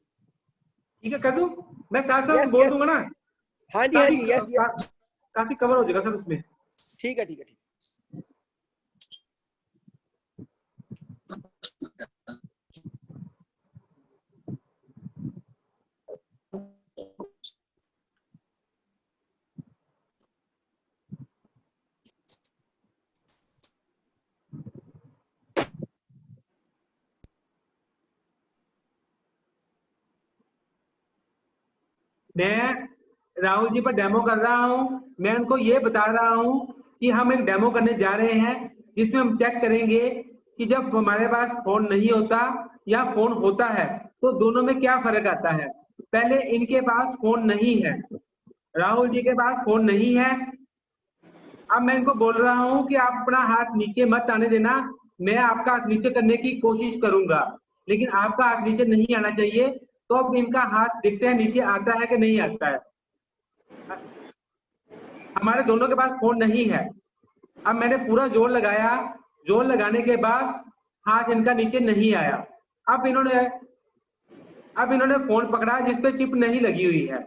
ठीक है, कर दूं? मैं साथ साथ यस बोल यस, दूंगा ना, हाँ जी हाँ जी, यस यस, काफी कवर हो जाएगा सर उसमें। ठीक है ठीक है ठीक। मैं राहुल जी पर डेमो कर रहा हूँ। मैं उनको ये बता रहा हूँ कि हम एक डेमो करने जा रहे हैं जिसमें हम चेक करेंगे कि जब हमारे पास फोन नहीं होता या फोन होता है तो दोनों में क्या फर्क आता है। पहले इनके पास फोन नहीं है, राहुल जी के पास फोन नहीं है। अब मैं इनको बोल रहा हूँ कि आप अपना हाथ नीचे मत आने देना, मैं आपका हाथ नीचे करने की कोशिश करूंगा, लेकिन आपका हाथ नीचे नहीं आना चाहिए। तो अब इनका हाथ दिखते हैं नीचे आता है कि नहीं आता है। हमारे दोनों के पास फोन नहीं है। अब मैंने पूरा जोर लगाया, जोर लगाने के बाद हाथ इनका नीचे नहीं आया। अब इन्होंने फोन पकड़ा जिस पे चिप नहीं लगी हुई है,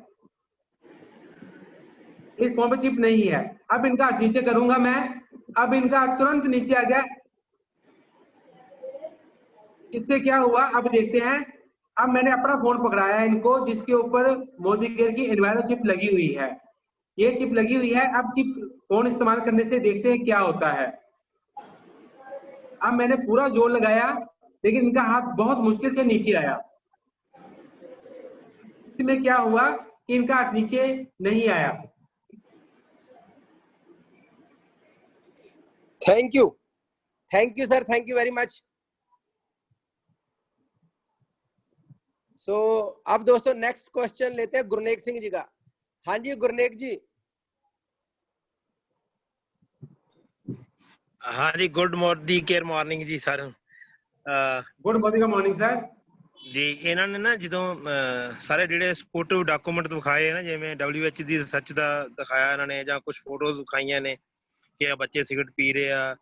इस फोन पे चिप नहीं है। अब इनका हाथ नीचे करूंगा मैं, अब इनका हाथ तुरंत नीचे आ गया। इससे क्या हुआ अब देखते हैं। अब मैंने अपना फोन पकड़ाया इनको जिसके ऊपर मोदी केयर की एनवायरमेंट चिप लगी हुई है, ये चिप लगी हुई है। अब चिप फोन इस्तेमाल करने से देखते हैं क्या होता है। अब मैंने पूरा जोर लगाया लेकिन इनका हाथ बहुत मुश्किल से नीचे आया। इसमें क्या हुआ कि इनका हाथ नीचे नहीं आया। Thank you sir, thank you very much. So अब दोस्तों नेक्स्ट क्वेश्चन लेते हैं गुरनेक सिंह जी का। हाँ जी गुरनेक जी। हाँ जी, गुड मॉर्निंग केयर मॉर्निंग जी सर। गुड मॉर्निंग सर जी। ਇਹਨਾਂ ਨੇ ਨਾ ਜਦੋਂ ਸਾਰੇ ਜਿਹੜੇ ਸਪੋਰਟਿਵ ਡਾਕੂਮੈਂਟ ਦਿਖਾਏ ਨਾ, ਜਿਵੇਂ WHO ਦੀ ਰਿਸਰਚ ਦਾ ਦਿਖਾਇਆ ਇਹਨਾਂ ਨੇ, ਜਾਂ ਕੁਝ ਫੋਟੋਜ਼ ਦਿਖਾਈਆਂ ਨੇ ਕਿ ਆ ਬੱਚੇ ਸਿਗਰਟ ਪੀ ਰਹੇ ਆ,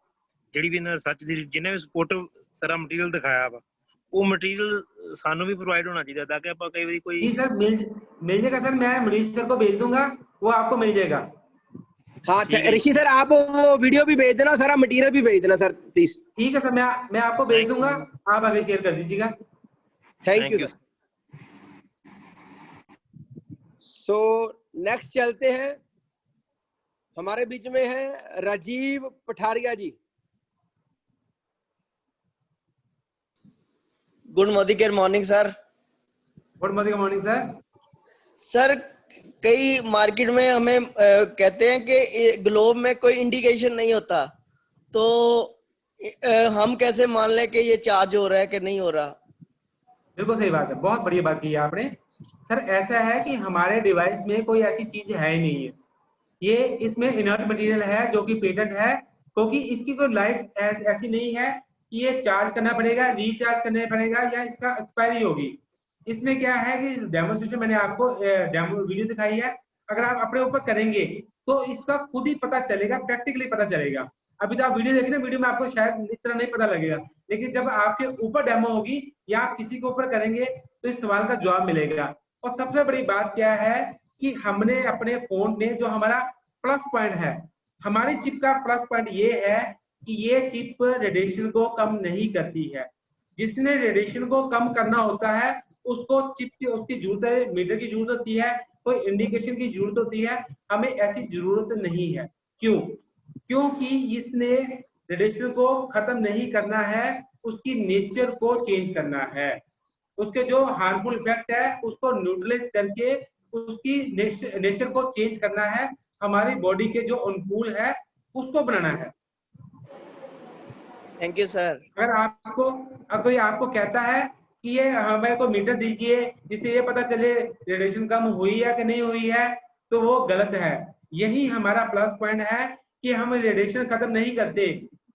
ਜਿਹੜੀ ਵੀ ਇਹਨਾਂ ਰਿਸਰਚ ਦੀ ਜਿੰਨੇ ਵੀ ਸਪੋਰਟਿਵ ਸਾਰਾ ਮਟੀਰੀਅਲ ਦਿਖਾਇਆ ਵਾ, ਉਹ ਮਟੀਰੀਅਲ ਸਾਨੂੰ ਵੀ ਪ੍ਰੋਵਾਈਡ ਹੋਣਾ ਚਾਹੀਦਾ ਤਾਂ ਕਿ ਆਪਾਂ ਕਈ ਵਾਰੀ ਕੋਈ। जी सर मिल जाएगा सर, मैं मनीष सर को भेज दूंगा, वो आपको मिल जाएगा। हाँ ऋषि सर आप वो वीडियो भी भेज देना, सारा मटेरियल भी भेज देना सर प्लीज। ठीक है सर, मैं आपको भेज दूंगा, आप आगे शेयर कर दीजिएगा। Thank you sir. So next चलते हैं, हमारे बीच में है Rajiv Patharia ji. Good morning sir. Good morning sir. Sir कई मार्केट में हमें कहते हैं कि ग्लोब में कोई इंडिकेशन नहीं होता, तो हम कैसे मान लें कि ये चार्ज हो रहा है कि नहीं हो रहा? बिल्कुल सही बात है, बहुत बढ़िया बात की है आपने। सर ऐसा है कि हमारे डिवाइस में कोई ऐसी चीज है ही नहीं है, ये इसमें इनर्ट मटेरियल है जो कि पेटेंट है, क्योंकि इसकी कोई लाइफ ऐसी नहीं है कि ये चार्ज करना पड़ेगा, रिचार्ज करना पड़ेगा या इसका एक्सपायरी होगी। इसमें क्या है कि डेमोस्ट्रेशन मैंने आपको डेमो वीडियो दिखाई है, अगर आप अपने ऊपर करेंगे तो इसका खुद ही पता चलेगा, प्रैक्टिकली पता चलेगा। अभी तो आप वीडियो देखें ना, वीडियो में आपको शायद इस तरह नहीं पता लगेगा, लेकिन जब आपके ऊपर डेमो होगी या आप किसी के ऊपर करेंगे तो इस सवाल का जवाब मिलेगा। और सबसे बड़ी बात क्या है कि हमने अपने फोन में जो हमारा प्लस पॉइंट है, हमारी चिप का प्लस पॉइंट ये है कि ये चिप रेडिएशन को कम नहीं करती है। जिसने रेडिएशन को कम करना होता है उसको चिप की उसकी जरूरत है, मीटर की जरूरत होती है, कोई इंडिकेशन की जरूरत होती है, हमें ऐसी जरूरत नहीं है। क्यों? क्योंकि इसने रेडिएशन को खत्म नहीं करना है, उसकी नेचर को चेंज करना है, उसके जो हार्मफुल इफेक्ट है उसको न्यूट्रलाइज करके उसकी नेचर को चेंज करना है, हमारी बॉडी के जो अनुकूल है उसको बनाना है। Thank you sir. अगर कोई आपको कहता है कि ये हमें को मीटर दीजिए जिससे ये पता चले रेडिएशन कम हुई है कि नहीं हुई है, तो वो गलत है। यही हमारा प्लस पॉइंट है कि हम रेडिएशन खत्म नहीं करते।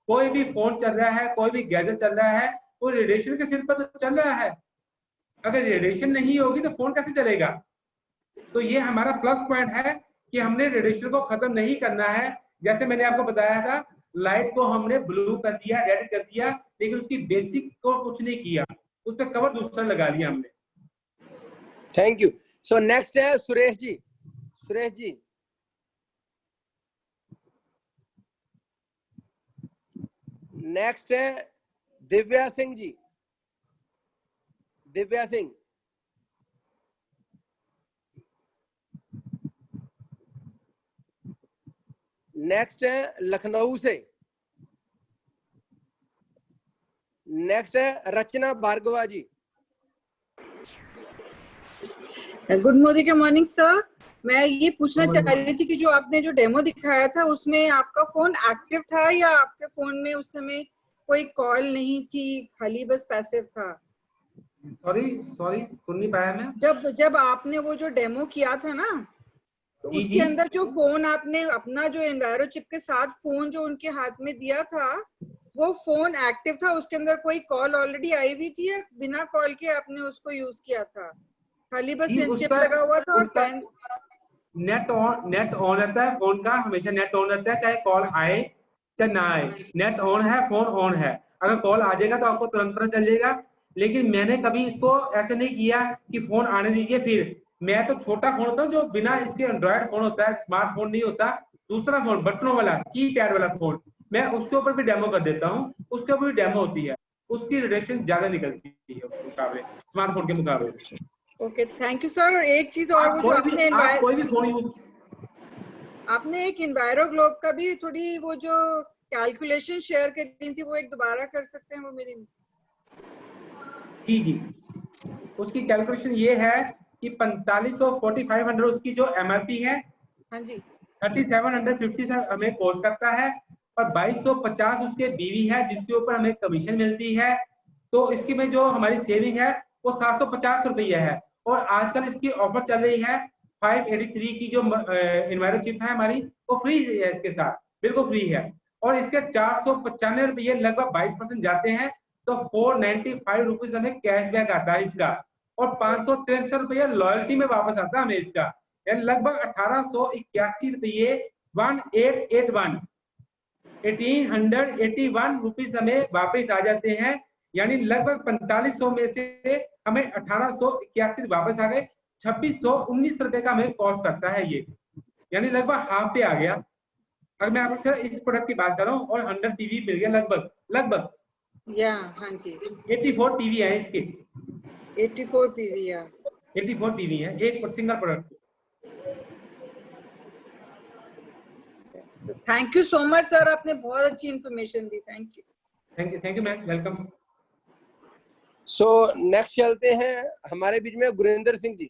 कोई भी फोन चल रहा है, कोई भी गैजेट चल रहा है, वो रेडिएशन के सिर पर तो चल रहा है। अगर रेडिएशन नहीं होगी तो फोन कैसे चलेगा? तो ये हमारा प्लस पॉइंट है कि हमने रेडिएशन को खत्म नहीं करना है। जैसे मैंने आपको बताया था, लाइट को हमने ब्लू कर दिया, रेड कर दिया, लेकिन उसकी बेसिक को कुछ नहीं किया, उस पर कवर दूसरा लगा लिया हमने। Thank you. सो नेक्स्ट है सुरेश जी। सुरेश जी, नेक्स्ट है दिव्या सिंह जी। दिव्या सिंह, नेक्स्ट है लखनऊ से। नेक्स्ट है Rachna Bhargava ji. Good morning sir. मैं ये पूछना चाह रही थी कि जो आपने जो डेमो दिखाया था उसमें आपका फोन एक्टिव था या आपके फोन में उस समय कोई कॉल नहीं थी, खाली बस पैसिव था? सॉरी सुन नहीं पाया मैं। जब आपने वो जो डेमो किया था ना, तो उसके अंदर जो फोन आपने अपना जो एनवायरो चिप के साथ फोन जो उनके हाथ में दिया था, वो फोन एक्टिव था? उसके अंदर कोई कॉल ऑलरेडी आई हुई थी या बिना कॉल के आपने उसको यूज किया था? खाली बस चिप लगा हुआ था और नेट ऑन रहता है फोन का, हमेशा नेट ऑन रहता है, चाहे कॉल आए चाहे ना आए, नेट ऑन है, फोन ऑन है। अगर कॉल आ जाएगा तो आपको तुरंत पता चल जाएगा। लेकिन मैंने कभी इसको ऐसे नहीं किया कि फोन आने दीजिए फिर। मैं तो छोटा फोन होता है जो बिना इसके एंड्रॉइड फोन होता है, स्मार्टफोन नहीं होता, दूसरा फोन बटनों वाला की पैड वाला फोन, मैं उसके ऊपर भी डेमो कर देता हूँ। उसके ऊपर भी डेमो होती है, उसकी रेडिएशन ज्यादा निकलती है उसके मुकाबले, स्मार्टफोन के मुकाबले। Okay, thank you sir. और एक चीज और, वो जो आपने एक एनवायरो ग्लोब का भी थोड़ी वो जो कैलकुलेशन शेयर करी थी, वो एक दोबारा कर सकते हैं? वो मेरी जी उसकी कैलकुलेशन ये है कि 4500 4500 उसकी जो एमआरपी है, हाँ जी, 3750 से हमें कॉस्ट करता है, और 2250 उसके बीवी है जिसके ऊपर हमें कमीशन मिलती है। तो इसकी में जो हमारी सेविंग है वो 750 रुपये है। और आजकल इसकी ऑफर चल रही है, 583 की जो इन्वायरो चिप है हमारी, वो फ्री है, इसके साथ बिल्कुल फ्री है। और इसके 495 रुपये लगभग 22% जाते हैं, तो 495 रुपीज हमें कैशबैक आता है इसका, और 563 रुपये लॉयल्टी में वापस आता है हमें इसका, यानी लगभग 1881 रुपये 1881 1881 रुपीज हमें वापस आ जाते हैं। यानी लगभग 4500 में से हमें 1881 वापस आ गए। 2619 रुपए का हमें कॉस्ट करता है ये, यानी लगभग हाफ पे आ गया। अगर मैं आपको सर इस प्रोडक्ट की बात कर रहा हूँ, और 100 टीवी मिल गया लगभग या हाँ जी, 84 टीवी है इसके, 84 पीवी या 84 टीवी है एक single product. Thank you so much sir, आपने बहुत अच्छी इंफॉर्मेशन दी। Thank you ma'am, welcome. So next चलते हैं हमारे बीच में गुरिंदर सिंह जी।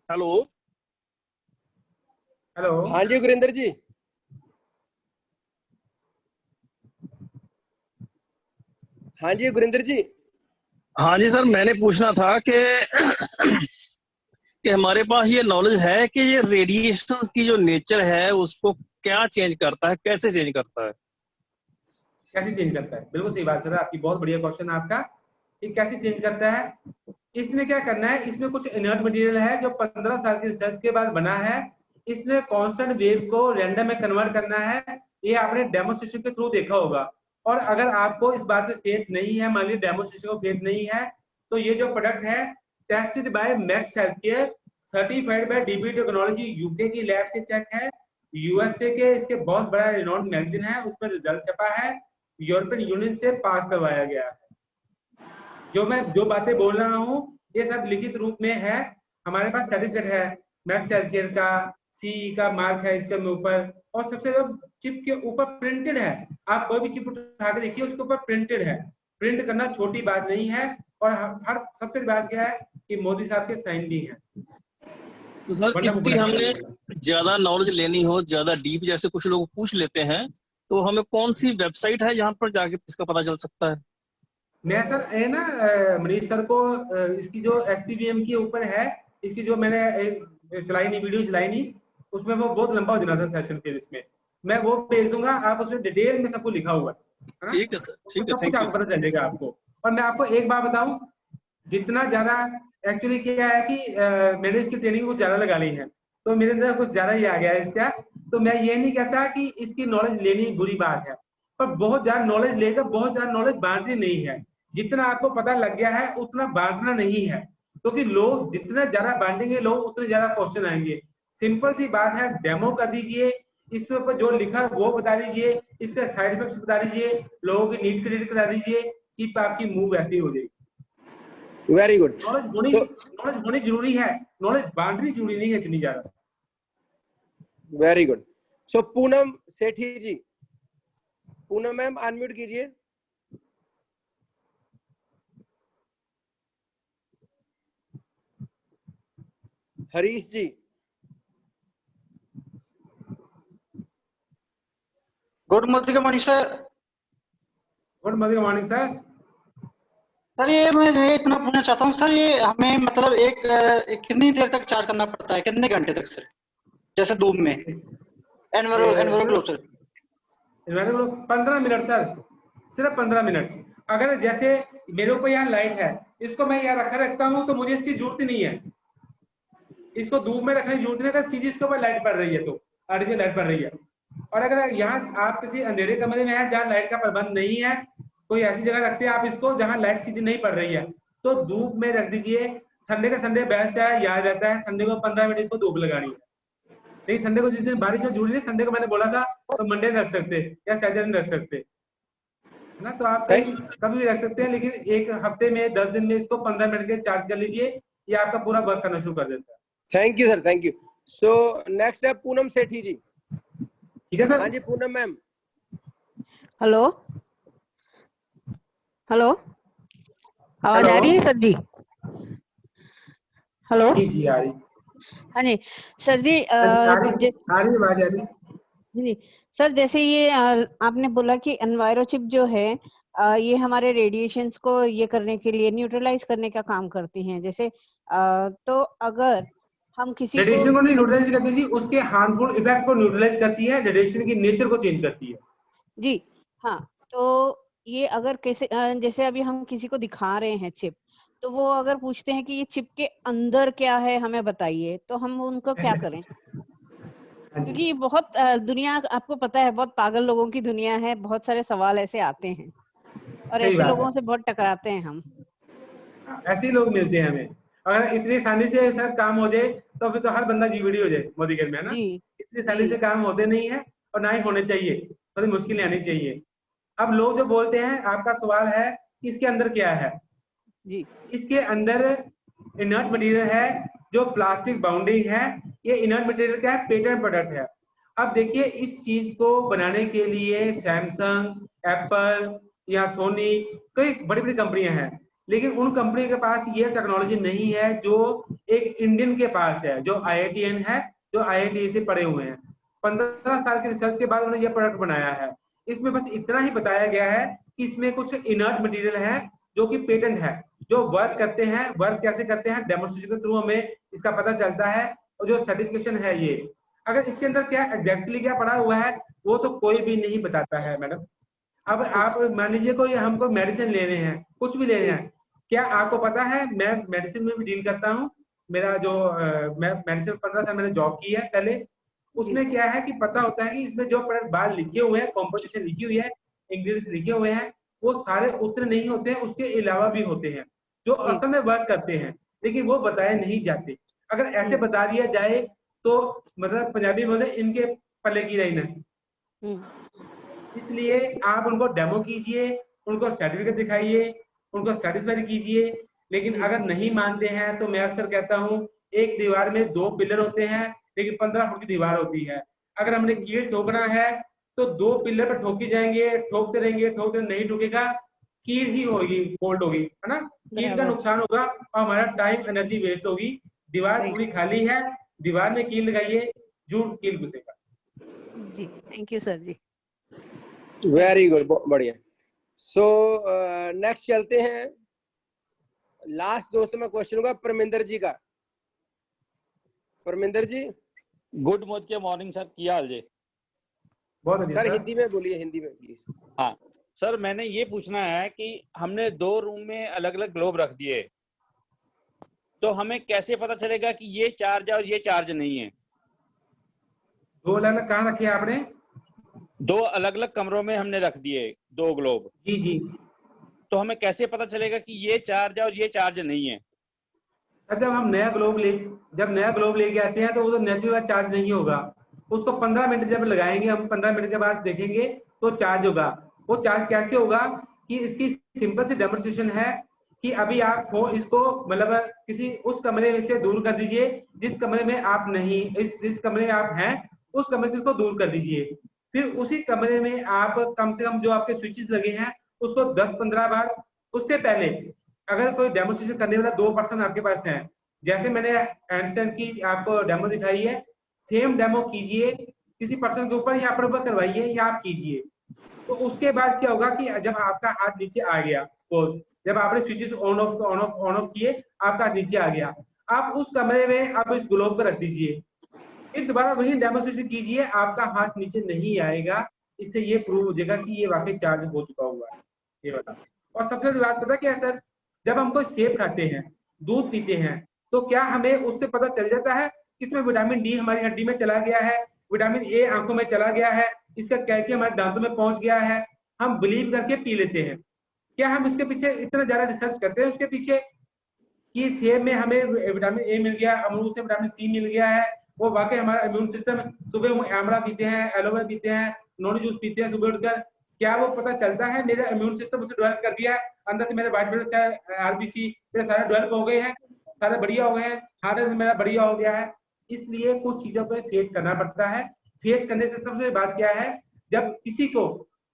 Hello hello. हाँ जी गुरिंदर जी। हाँ जी गुरिंदर जी। हाँ जी सर, मैंने पूछना था कि हमारे पास ये नॉलेज है कि ये रेडिएशन की जो नेचर है उसको क्या चेंज करता है, कैसे चेंज करता है? कैसे चेंज करता है? बिल्कुल सही बात सर, आपकी बहुत बढ़िया क्वेश्चन है आपका। ये कैसे चेंज करता है? इसने क्या करना है, इसमें कुछ इनर्ट मटेरियल है जो 15 साल की रिसर्च के बाद बना है। इसने कांस्टेंट वेव को रैंडम में कन्वर्ट करना है। ये आपने डेमोस्ट्रेशन के थ्रू देखा होगा। और अगर आपको इस बात से फेथ नहीं है, मान लीजिए डेमोस्ट्रेशन को फेथ नहीं है, तो ये जो प्रोडक्ट है tested by max healthcare, certified by dB technology, UK की लैब से चेक है, यूएसए के इसके बहुत बड़ा रिनोन्ड मैगजीन है, उसमें रिजल्ट छपा है, यूरोपियन यूनियन से पास करवाया गया है। जो बातें बोल रहा हूँ ये सब लिखित रूप में है। हमारे पास सर्टिफिकेट है मैक्स हेल्थकेयर का, सीई का मार्क है इसके ऊपर, और सबसे ज्यादा चिप के ऊपर प्रिंटेड है। आप कोई भी चिप उठा के देखिए, उसके ऊपर प्रिंटेड है। प्रिंट करना छोटी बात नहीं है। और हर सबसे बड़ी बात क्या है कि मोदी साहब के साइन भी है। तो सर इसकी हमने ज्यादा नॉलेज लेनी हो, ज्यादा डीप, जैसे कुछ लोग पूछ लेते हैं, तो हमें कौन सी वेबसाइट है जहां पर जाके इसका पता चल सकता है? मैं सर है ना मनीष सर को इसकी जो एसपीवीएम के ऊपर है, इसकी जो मैंने चलाई नहीं, वीडियो चलाई नहीं, उसमें वो बहुत लंबा हो जाना था सेशन फिर इसमें मैं वो भेज दूंगा। आप उसमें डिटेल में सबको लिखा हुआ है ना? ठीक है सर, ठीक है, सब कुछ थैंक आपको पता चल जाएगा आपको। और मैं आपको एक बात बताऊं, जितना ज्यादा एक्चुअली क्या है कि मैंने इसकी ट्रेनिंग कुछ ज्यादा लगा ली है, तो मेरे अंदर कुछ ज्यादा ही आ गया है इसका। तो मैं ये नहीं कहता कि इसकी नॉलेज लेनी बुरी बात है, पर बहुत ज्यादा नॉलेज लेकर बहुत ज्यादा नॉलेज बांटनी नहीं है। जितना आपको पता लग गया है उतना बांटना नहीं है, क्योंकि लोग जितना ज्यादा बांटेंगे लोग उतने ज्यादा क्वेश्चन आएंगे। सिंपल सी बात है, डेमो कर दीजिए, इसके ऊपर जो लिखा है वो बता दीजिए, इसके साइड इफेक्ट्स बता दीजिए, लोगों की नीड क्रिएट करा दीजिए, चिप आपकी मूव ऐसी हो जाएगी। Very good. नॉलेज होनी जरूरी है, नॉलेज बांटनी जरूरी नहीं है इतनी ज्यादा। Very good. So Poonam Sethi ji, Poonam ma'am unmute कीजिए। Harish ji. Good morning sir. Good morning sir. Sir ये मैं इतना पूछना चाहता हूँ सर, ये हमें मतलब एक कितनी देर तक चार्ज करना पड़ता है, कितने घंटे तक सर? जैसे धूप में एनवायरमेंट सर 15 मिनट सर, सिर्फ 15 मिनट। अगर जैसे मेरे ऊपर यहाँ लाइट है, इसको मैं यहाँ रखता हूँ तो मुझे इसकी जरूरत नहीं है, इसको धूप में रखने की जरूरत नहीं है। सीधी इसके ऊपर लाइट पड़ रही है तो आर्टिफिशियल लाइट पड़ रही है। और अगर यहाँ आप किसी अंधेरे कमरे में है जहाँ लाइट का प्रबंध नहीं है, कोई ऐसी जगह रखते हैं आप इसको जहाँ लाइट सीधी नहीं पड़ रही है, तो धूप में रख दीजिए। संडे का संडे बेस्ट है, याद रहता है संडे को 15 मिनट इसको धूप लगानी है। नहीं संडे को जिस दिन बारिश है जरूरी नहीं, संडे को मैंने बोला था तो मंडे रख सकते या सैटरडे रख सकते है ना, तो आप कभी भी रख सकते हैं, लेकिन एक हफ्ते में 10 दिन में इसको 15 मिनट के चार्ज कर लीजिए, ये आपका पूरा वर्क करना शुरू कर देता है। Thank you sir, thank you. So next है पूनम सेठी जी। ठीक है सर। हाँ जी पूनम मैम। हेलो हेलो, आवाज आ रही है सर जी? हेलो जी आ रही। हाँ जी सर जी, आ रही आवाज आ रही जी सर। जैसे ये आपने बोला कि एनवायरोचिप जो है ये हमारे रेडिएशंस को ये करने के लिए न्यूट्रलाइज करने का काम करती हैं। जैसे तो अगर हम किसी रेडिएशन को नहीं न्यूट्रलाइज करती थी, उसके हार्मफुल इफेक्ट को न्यूट्रलाइज करती है, रेडिएशन की नेचर को चेंज करती है जी। हाँ, तो ये अगर कैसे जैसे अभी हम किसी को दिखा रहे हैं चिप, तो वो अगर पूछते हैं कि ये चिप के अंदर क्या है हमें बताइए, तो हम उनको क्या करें? क्योंकि बहुत दुनिया, आपको पता है बहुत पागल लोगों की दुनिया है, बहुत सारे सवाल ऐसे आते हैं और ऐसे लोगों से बहुत टकराते हैं हम। ऐसे ही लोग मिलते हैं हमें। अगर इतनी आसानी से सब काम हो जाए तो फिर तो हर बंदा जीवीडी हो जाए मोदी केयर में, है ना? इतनी आसानी से काम होते नहीं है और ना ही होने चाहिए, थोड़ी मुश्किलें आनी चाहिए। अब लोग जो बोलते हैं, आपका सवाल है इसके अंदर क्या है जी? इसके अंदर इनर्ट मटेरियल है जो प्लास्टिक बाउंडिंग है। ये इनर्ट मटेरियल क्या है? पेटेंट प्रोडक्ट है। अब देखिए इस चीज को बनाने के लिए सैमसंग, एप्पल या सोनी, कई बड़ी बड़ी कंपनियां हैं, लेकिन उन कंपनी के पास ये टेक्नोलॉजी नहीं है जो एक इंडियन के पास है, जो IITian है, जो IIT से पढ़े हुए हैं। 15 साल के रिसर्च के बाद उन्होंने ये प्रोडक्ट बनाया है। इसमें बस इतना ही बताया गया है कि इसमें कुछ इनर्ट मटेरियल है जो कि पेटेंट है, जो वर्क करते हैं, वर्क कैसे करते हैं, डेमोन्स्ट्रेशन के थ्रू हमें इसका पता चलता है। और जो सर्टिफिकेशन है ये, अगर इसके अंदर क्या एग्जैक्टली क्या पड़ा हुआ है वो तो कोई भी नहीं बताता है मैडम। अब आप मान लीजिए कोई हमको मेडिसिन ले रहे हैं, कुछ भी ले रहे हैं, क्या आपको पता है, मैं मेडिसिन में भी डील करता हूँ, मेरा जो मैं मेडिसिन 15 साल मैंने जॉब की है पहले, उसमें क्या है कि पता होता है कि इसमें जो प्रोडक्ट बाहर लिखे हुए हैं, कॉम्पोजिशन लिखी हुई है, इंग्रेडिएंट्स लिखे हुए हैं, वो सारे उतने नहीं होते हैं, उसके अलावा भी होते हैं जो असल में वर्क करते हैं, लेकिन वो बताए नहीं जाते। अगर ऐसे बता दिया जाए तो मतलब पंजाबी में बोलते इनके पल्ले की रही ना। इसलिए आप उनको डेमो कीजिए, उनको सर्टिफिकेट दिखाइए, उनको सेटिस्फाई कीजिए। लेकिन अगर नहीं मानते हैं तो मैं अक्सर कहता हूँ, एक दीवार में 2 पिलर होते हैं लेकिन 15 फुट की दीवार होती है। अगर हमने कील ठोकना है तो 2 पिलर पर ठोकी जाएंगे, ठोकते रहेंगे, ठोकते नहीं ठोकेगा, कील ही होगी, फोल्ड होगी, है ना। कील का नुकसान होगा और हमारा टाइम एनर्जी वेस्ट होगी। दीवार पूरी खाली है, दीवार में कील लगाइए, जरूर कील घुसेगा। जी, थैंक यू सर जी। वेरी गुड, बढ़िया। सो नेक्स्ट चलते हैं, लास्ट दोस्तों में क्वेश्चन होगा परमिंदर जी का। परमिंदर जी। गुड मॉर्निंग सर, क्या हाल जी? बहुत अच्छा सर हिंदी में बोलिए, हिंदी में प्लीज। हाँ सर, मैंने ये पूछना है कि हमने 2 रूम में अलग अलग ग्लोब रख दिए, तो हमें कैसे पता चलेगा कि ये चार्ज है और ये चार्ज नहीं है? 2 अलग कहाँ रखे आपने? 2 अलग अलग कमरों में हमने रख दिए 2 ग्लोब। जी जी। तो हमें कैसे पता चलेगा कि ये चार्ज है और ये चार्ज नहीं है? जब हम नया ग्लोब लेके आते हैं तो वो तो नेचुरल चार्ज नहीं होगा, उसको 15 मिनट जब लगाएंगे हम, 15 मिनट के बाद देखेंगे तो चार्ज होगा। वो चार्ज कैसे होगा कि इसकी सिंपल सी डेमोन्स्ट्रेशन है कि अभी आप इसको मतलब किसी उस कमरे से दूर कर दीजिए जिस कमरे में आप नहीं, जिस कमरे में आप हैं उस कमरे से इसको दूर कर दीजिए। फिर उसी कमरे में आप कम से कम जो आपके स्विचेस लगे हैं उसको 10-15 बार, उससे पहले अगर कोई डेमोन्स्ट्रेशन करने वाला 2 पर्सन आपके पास हैं, जैसे मैंने हैंडस्टैंड की आपको डेमो दिखाई है, सेम डेमो कीजिए किसी पर्सन के ऊपर या अपने ऊपर करवाइए या आप कीजिए। तो उसके बाद क्या होगा कि जब आपका हाथ नीचे आ गया, सपोज जब आपने स्विचेस ऑन ऑफ किए, आपका हाथ नीचे आ गया, आप उस कमरे में आप इस ग्लोब को रख दीजिए, फिर दोबारा वही डेमोन्स्ट्रेशन कीजिए, आपका हाथ नीचे नहीं आएगा। इससे ये प्रूव हो जाएगा कि ये वाकई चार्ज हो चुका हुआ है, ये वाला। और सबसे बड़ी बात पता क्या है सर, जब हम कोई सेब खाते हैं, दूध पीते हैं, तो क्या हमें उससे पता चल जाता है इसमें विटामिन डी हमारी हड्डी में चला गया है, विटामिन ए आंखों में चला गया है, इसका कैल्शियम हमारे दांतों में पहुंच गया है, हम बिलीव करके पी लेते हैं। क्या हम इसके पीछे इतना ज्यादा रिसर्च करते हैं उसके पीछे कि सेब में हमें विटामिन ए मिल गया, अमरूद से विटामिन सी मिल गया है, वो वाकई हमारा इम्यून सिस्टम, सुबह आमला पीते हैं, एलोवेरा पीते हैं, नॉन जूस पीते हैं सुबह उठकर, क्या वो पता चलता है मेरा इम्यून सिस्टम उसे डेवलप कर दिया है, अंदर से मेरे व्हाइट ब्लड सेल, आरबीसी मेरे सारे डेवलप हो गए हैं, सारे बढ़िया हो गए हैं, हार्ट रेट मेरा बढ़िया हो गया है। इसलिए कुछ चीजों को फेथ करना पड़ता है। फेथ करने से सबसे बात क्या है, जब किसी को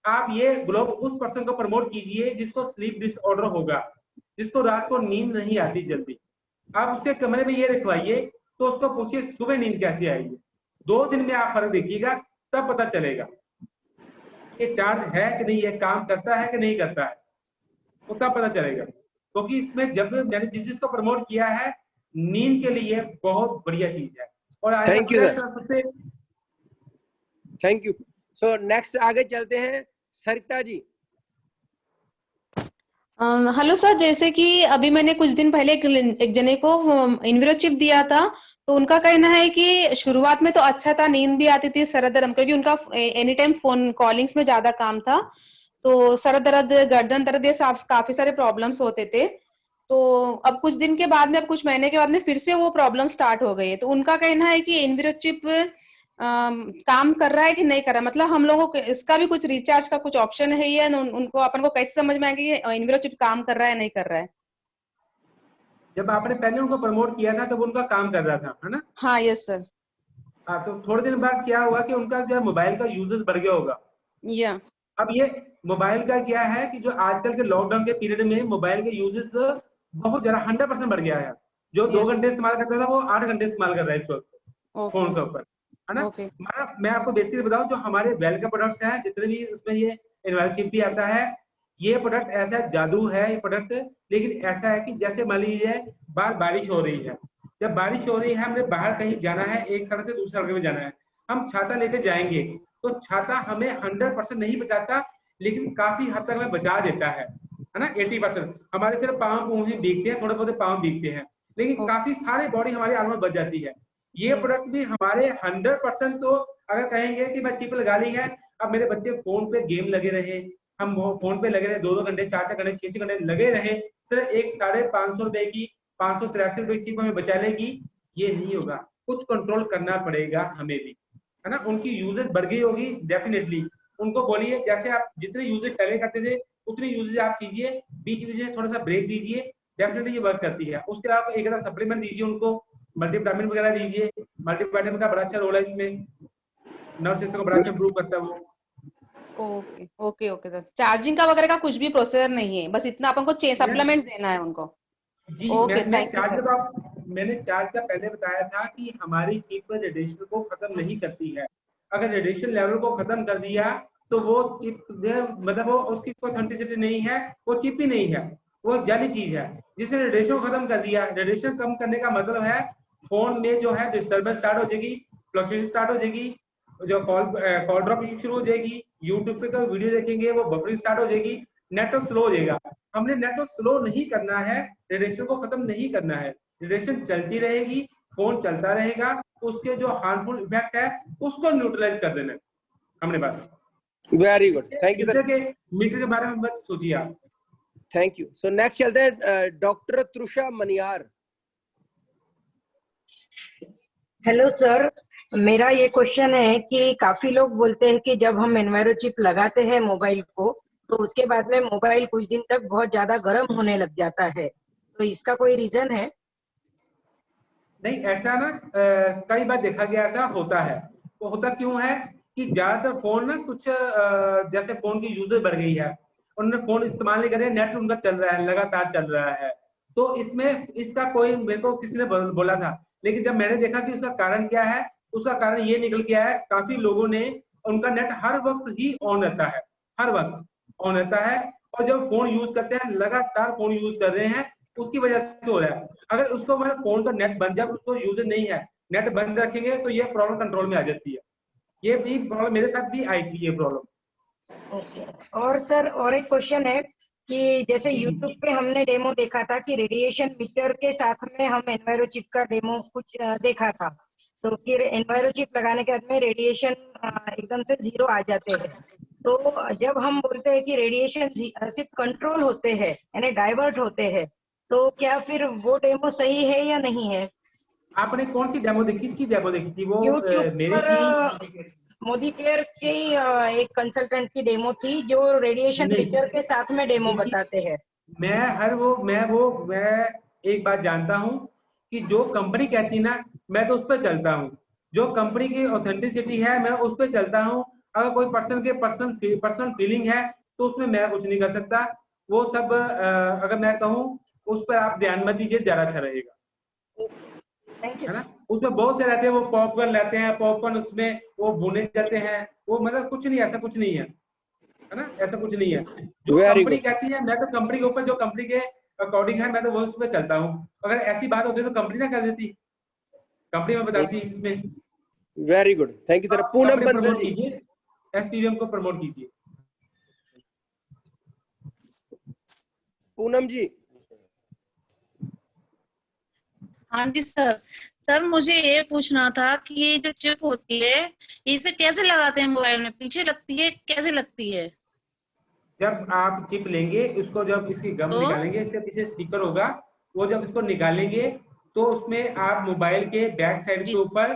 आप ये ग्लोब उस पर्सन को प्रमोट कीजिए जिसको स्लीप डिसऑर्डर होगा, जिसको रात को नींद नहीं आती जल्दी, आप उसके कमरे में ये रखवाइए, तो उसको पूछिए सुबह नींद कैसे आएगी। 2 दिन में आप फर्क देखिएगा, तब पता चलेगा ये चार्ज है कि नहीं, ये काम करता है कि नहीं करता है, तो तब पता चलेगा। क्योंकि इसमें जब मैंने जिस चीज को प्रमोट किया है, नींद के लिए बहुत बढ़िया चीज है। और thank you sir, thank you. So next आगे चलते हैं, सरिता जी। हेलो सर, जैसे कि अभी मैंने कुछ दिन पहले एक जने को इन्विरो चिप दिया था, तो उनका कहना है कि शुरुआत में तो अच्छा था, नींद भी आती थी, सर दर्द, क्योंकि उनका एनी टाइम फोन कॉलिंग्स में ज्यादा काम था, तो सर दर्द, गर्दन दर्द, ये काफी सारे प्रॉब्लम्स होते थे। तो अब कुछ दिन के बाद में, अब कुछ महीने के बाद में फिर से वो प्रॉब्लम स्टार्ट हो गई है। तो उनका कहना है कि इन्विरो चिप काम कर रहा है कि नहीं कर रहा, मतलब हम लोगों को इसका भी कुछ रिचार्ज का कुछ ऑप्शन है या उनको अपन को कैसे समझ में आएगा कि इन्विरो चिप काम कर रहा है नहीं कर रहा है? जब आपने पहले उनको प्रमोट किया था तो उनका काम कर रहा था, है ना? हाँ, यस सर। हाँ, तो थोड़े दिन बाद क्या हुआ कि उनका जो मोबाइल का यूजेस बढ़ गया होगा। या अब ये मोबाइल का क्या है कि जो आजकल के लॉकडाउन के पीरियड में मोबाइल के यूजेस बहुत ज्यादा 100% बढ़ गया है। जो 2 घंटे इस्तेमाल करता था वो 8 घंटे इस्तेमाल कर रहा है इस वक्त फोन के ऊपर, है ना। मैं आपको बेसिकली बताऊं, जो हमारे वेल के प्रोडक्ट्स हैं जितने भी उसमें ये एनवायरमेंट चिप भी आता है, ये प्रोडक्ट ऐसा जादू है ये प्रोडक्ट, लेकिन ऐसा है कि जैसे मान लीजिए बाहर बारिश हो रही है, जब बारिश हो रही है हमने बाहर कहीं जाना है, एक सड़क से दूसरी सड़क में जाना है, हम छाता लेकर जाएंगे तो छाता हमें 100% नहीं बचाता, लेकिन काफी हद तक हमें बचा देता है ना। 80% हमारे सिर्फ पाँव पूंछ ही भीगते हैं, थोड़े बहुत पाँव भीगते हैं, लेकिन काफी सारी बॉडी हमारी ऑलमोस्ट बच जाती है। ये प्रोडक्ट भी हमारे 100%, तो अगर कहेंगे कि मैं चिप लगा ली है, अब मेरे बच्चे फोन पे गेम लगे रहे, हम फोन पे लगे रहे 2-2 घंटे 4-4 घंटे 6-6 घंटे लगे रहे, सिर्फ एक 550 रुपए की 583 रुपए की चिप हमें बचा लेगी, ये नहीं होगा। कुछ कंट्रोल करना पड़ेगा हमें भी, है ना। उनकी यूजेज बढ़ गई होगी डेफिनेटली, उनको बोलिए जैसे आप जितने यूजेज पहले करते थे उतने यूजेज आप कीजिए, बीच बीच में थोड़ा सा ब्रेक दीजिए, डेफिनेटली ये वर्क करती है। उसके अलावा एक सप्लीमेंट दीजिए उनको, मल्टीविटामिन वगैरह दीजिए, मल्टीविटामिन का बड़ा अच्छा रोल है इसमें, नर्व सिस्टम को बड़ा अच्छा इंप्रूव करता है वो। Okay okay okay sir, charging का वगैरह का कुछ भी प्रोसेसर नहीं है, बस इतना अपन को सप्लीमेंट्स देना है उनको। जी ओके, मैंने चार्ज का पहले बताया था कि हमारी चिप रेडिएशन को खत्म नहीं करती है। अगर रेडिएशन लेवल को खत्म कर दिया तो वो चिप मतलब वो उसकी कोई ऑथेंटिसिटी नहीं है, वो चिप ही नहीं है, वो जाली चीज है। जिसने रेडिएशन को खत्म कर दिया, रेडिएशन कम करने का मतलब है फोन में जो है डिस्टर्बेंस स्टार्ट हो जाएगी, फ्लक्चुएशन स्टार्ट हो जाएगी, जो कॉल ड्रॉप शुरू हो जाएगी, यूट्यूब पे कोई वीडियो देखेंगे वो बफरिंग स्टार्ट हो जाएगी, नेटवर्क स्लो हो जाएगा। हमने नेटवर्क स्लो नहीं करना है, रेडिएशन को खत्म नहीं करना है, रेडिएशन चलती रहेगी, फोन चलता रहेगा, उसके जो हार्मफुल इफेक्ट है उसको न्यूट्रलाइज कर देना हमने बस। Very good, thank you sir. Meter के बारे में मत सोचिए आप। Thank you. सो नेक्स्ट चलते हैं डॉक्टर त्रुषा मनियार। हेलो सर, मेरा ये क्वेश्चन है कि काफी लोग बोलते हैं कि जब हम एनवायरो चिप लगाते हैं मोबाइल को तो उसके बाद में मोबाइल कुछ दिन तक बहुत ज्यादा गर्म होने लग जाता है, तो इसका कोई रीजन है? नहीं, ऐसा ना कई बार देखा गया ऐसा होता है। तो होता क्यों है कि ज्यादातर फोन ना कुछ जैसे फोन की यूजेज बढ़ गई है, उन्होंने फोन इस्तेमाल नहीं कर रहे, नेट उनका चल रहा है, लगातार चल रहा है, तो इसमें इसका कोई मेरे को किसी ने बोला था, लेकिन जब मैंने देखा कि उसका कारण क्या है, उसका कारण ये निकल गया है काफी लोगों ने उनका नेट हर वक्त ही ऑन रहता है, हर वक्त ऑन रहता है, और जब फोन यूज करते हैं लगातार फोन यूज कर रहे हैं, उसकी वजह से हो रहा है। अगर उसको मतलब फोन का नेट बंद, जब उसको यूज नहीं है नेट बंद रखेंगे तो ये प्रॉब्लम कंट्रोल में आ जाती है। ये भी प्रॉब्लम मेरे साथ भी आई थी, ये प्रॉब्लम। ओके। और सर और एक क्वेश्चन है कि जैसे YouTube पे हमने डेमो देखा था कि रेडिएशन मीटर के साथ में हम एनवायरो चिप का डेमो कुछ देखा था, तो फिर एनवायरो चिप लगाने के बाद में रेडिएशन एकदम से 0 आ जाते हैं, तो जब हम बोलते हैं कि रेडिएशन सिर्फ कंट्रोल होते हैं यानी डाइवर्ट होते हैं, तो क्या फिर वो डेमो सही है या नहीं है? आपने कौन सी डेमो देखी, किसकी डेमो देखी थी वो? मेरी थी, मोदी केयर के एक कंसल्टेंट की डेमो थी जो रेडिएशन मीटर के साथ में डेमो बताते हैं। मैं एक बात जानता हूँ कि जो कंपनी कहती ना मैं तो उस पर चलता हूँ, जो कंपनी की ऑथेंटिसिटी है मैं उस पर चलता हूँ। अगर कोई पर्सन के पर्सनल फीलिंग है तो उसमें मैं कुछ नहीं कर सकता। वो सब अगर मैं कहूँ उस पर आप ध्यान मत दीजिए, ज्यादा अच्छा रहेगा, है ना। उसमें बहुत से रहते हैं, वो पॉपकॉर्न लाते हैं, पॉपकॉर्न उसमें वो भुने जाते हैं, वो मतलब कुछ नहीं, ऐसा कुछ नहीं है, है ना, ऐसा कुछ नहीं है। जो कंपनी कहती है मैं तो कंपनी के ऊपर, जो कंपनी के अकॉर्डिंग है मैं तो वो उस पर चलता हूँ। अगर ऐसी बात होती तो कंपनी ना कर देती, कंपनी में बताती इसमें। Very good, thank you sir. Poonam Bansal ji, SPVM को प्रमोट कीजिए। पूनम जी। हाँ जी सर। सर मुझे ये पूछना था कि ये जो चिप होती है इसे कैसे लगाते हैं मोबाइल में, पीछे लगती है, कैसे लगती है? जब आप चिप लेंगे उसको, जब इसकी गम निकालेंगे, इसके पीछे स्टिकर होगा, वो जब इसको निकालेंगे तो उसमें आप मोबाइल के बैक साइड के ऊपर,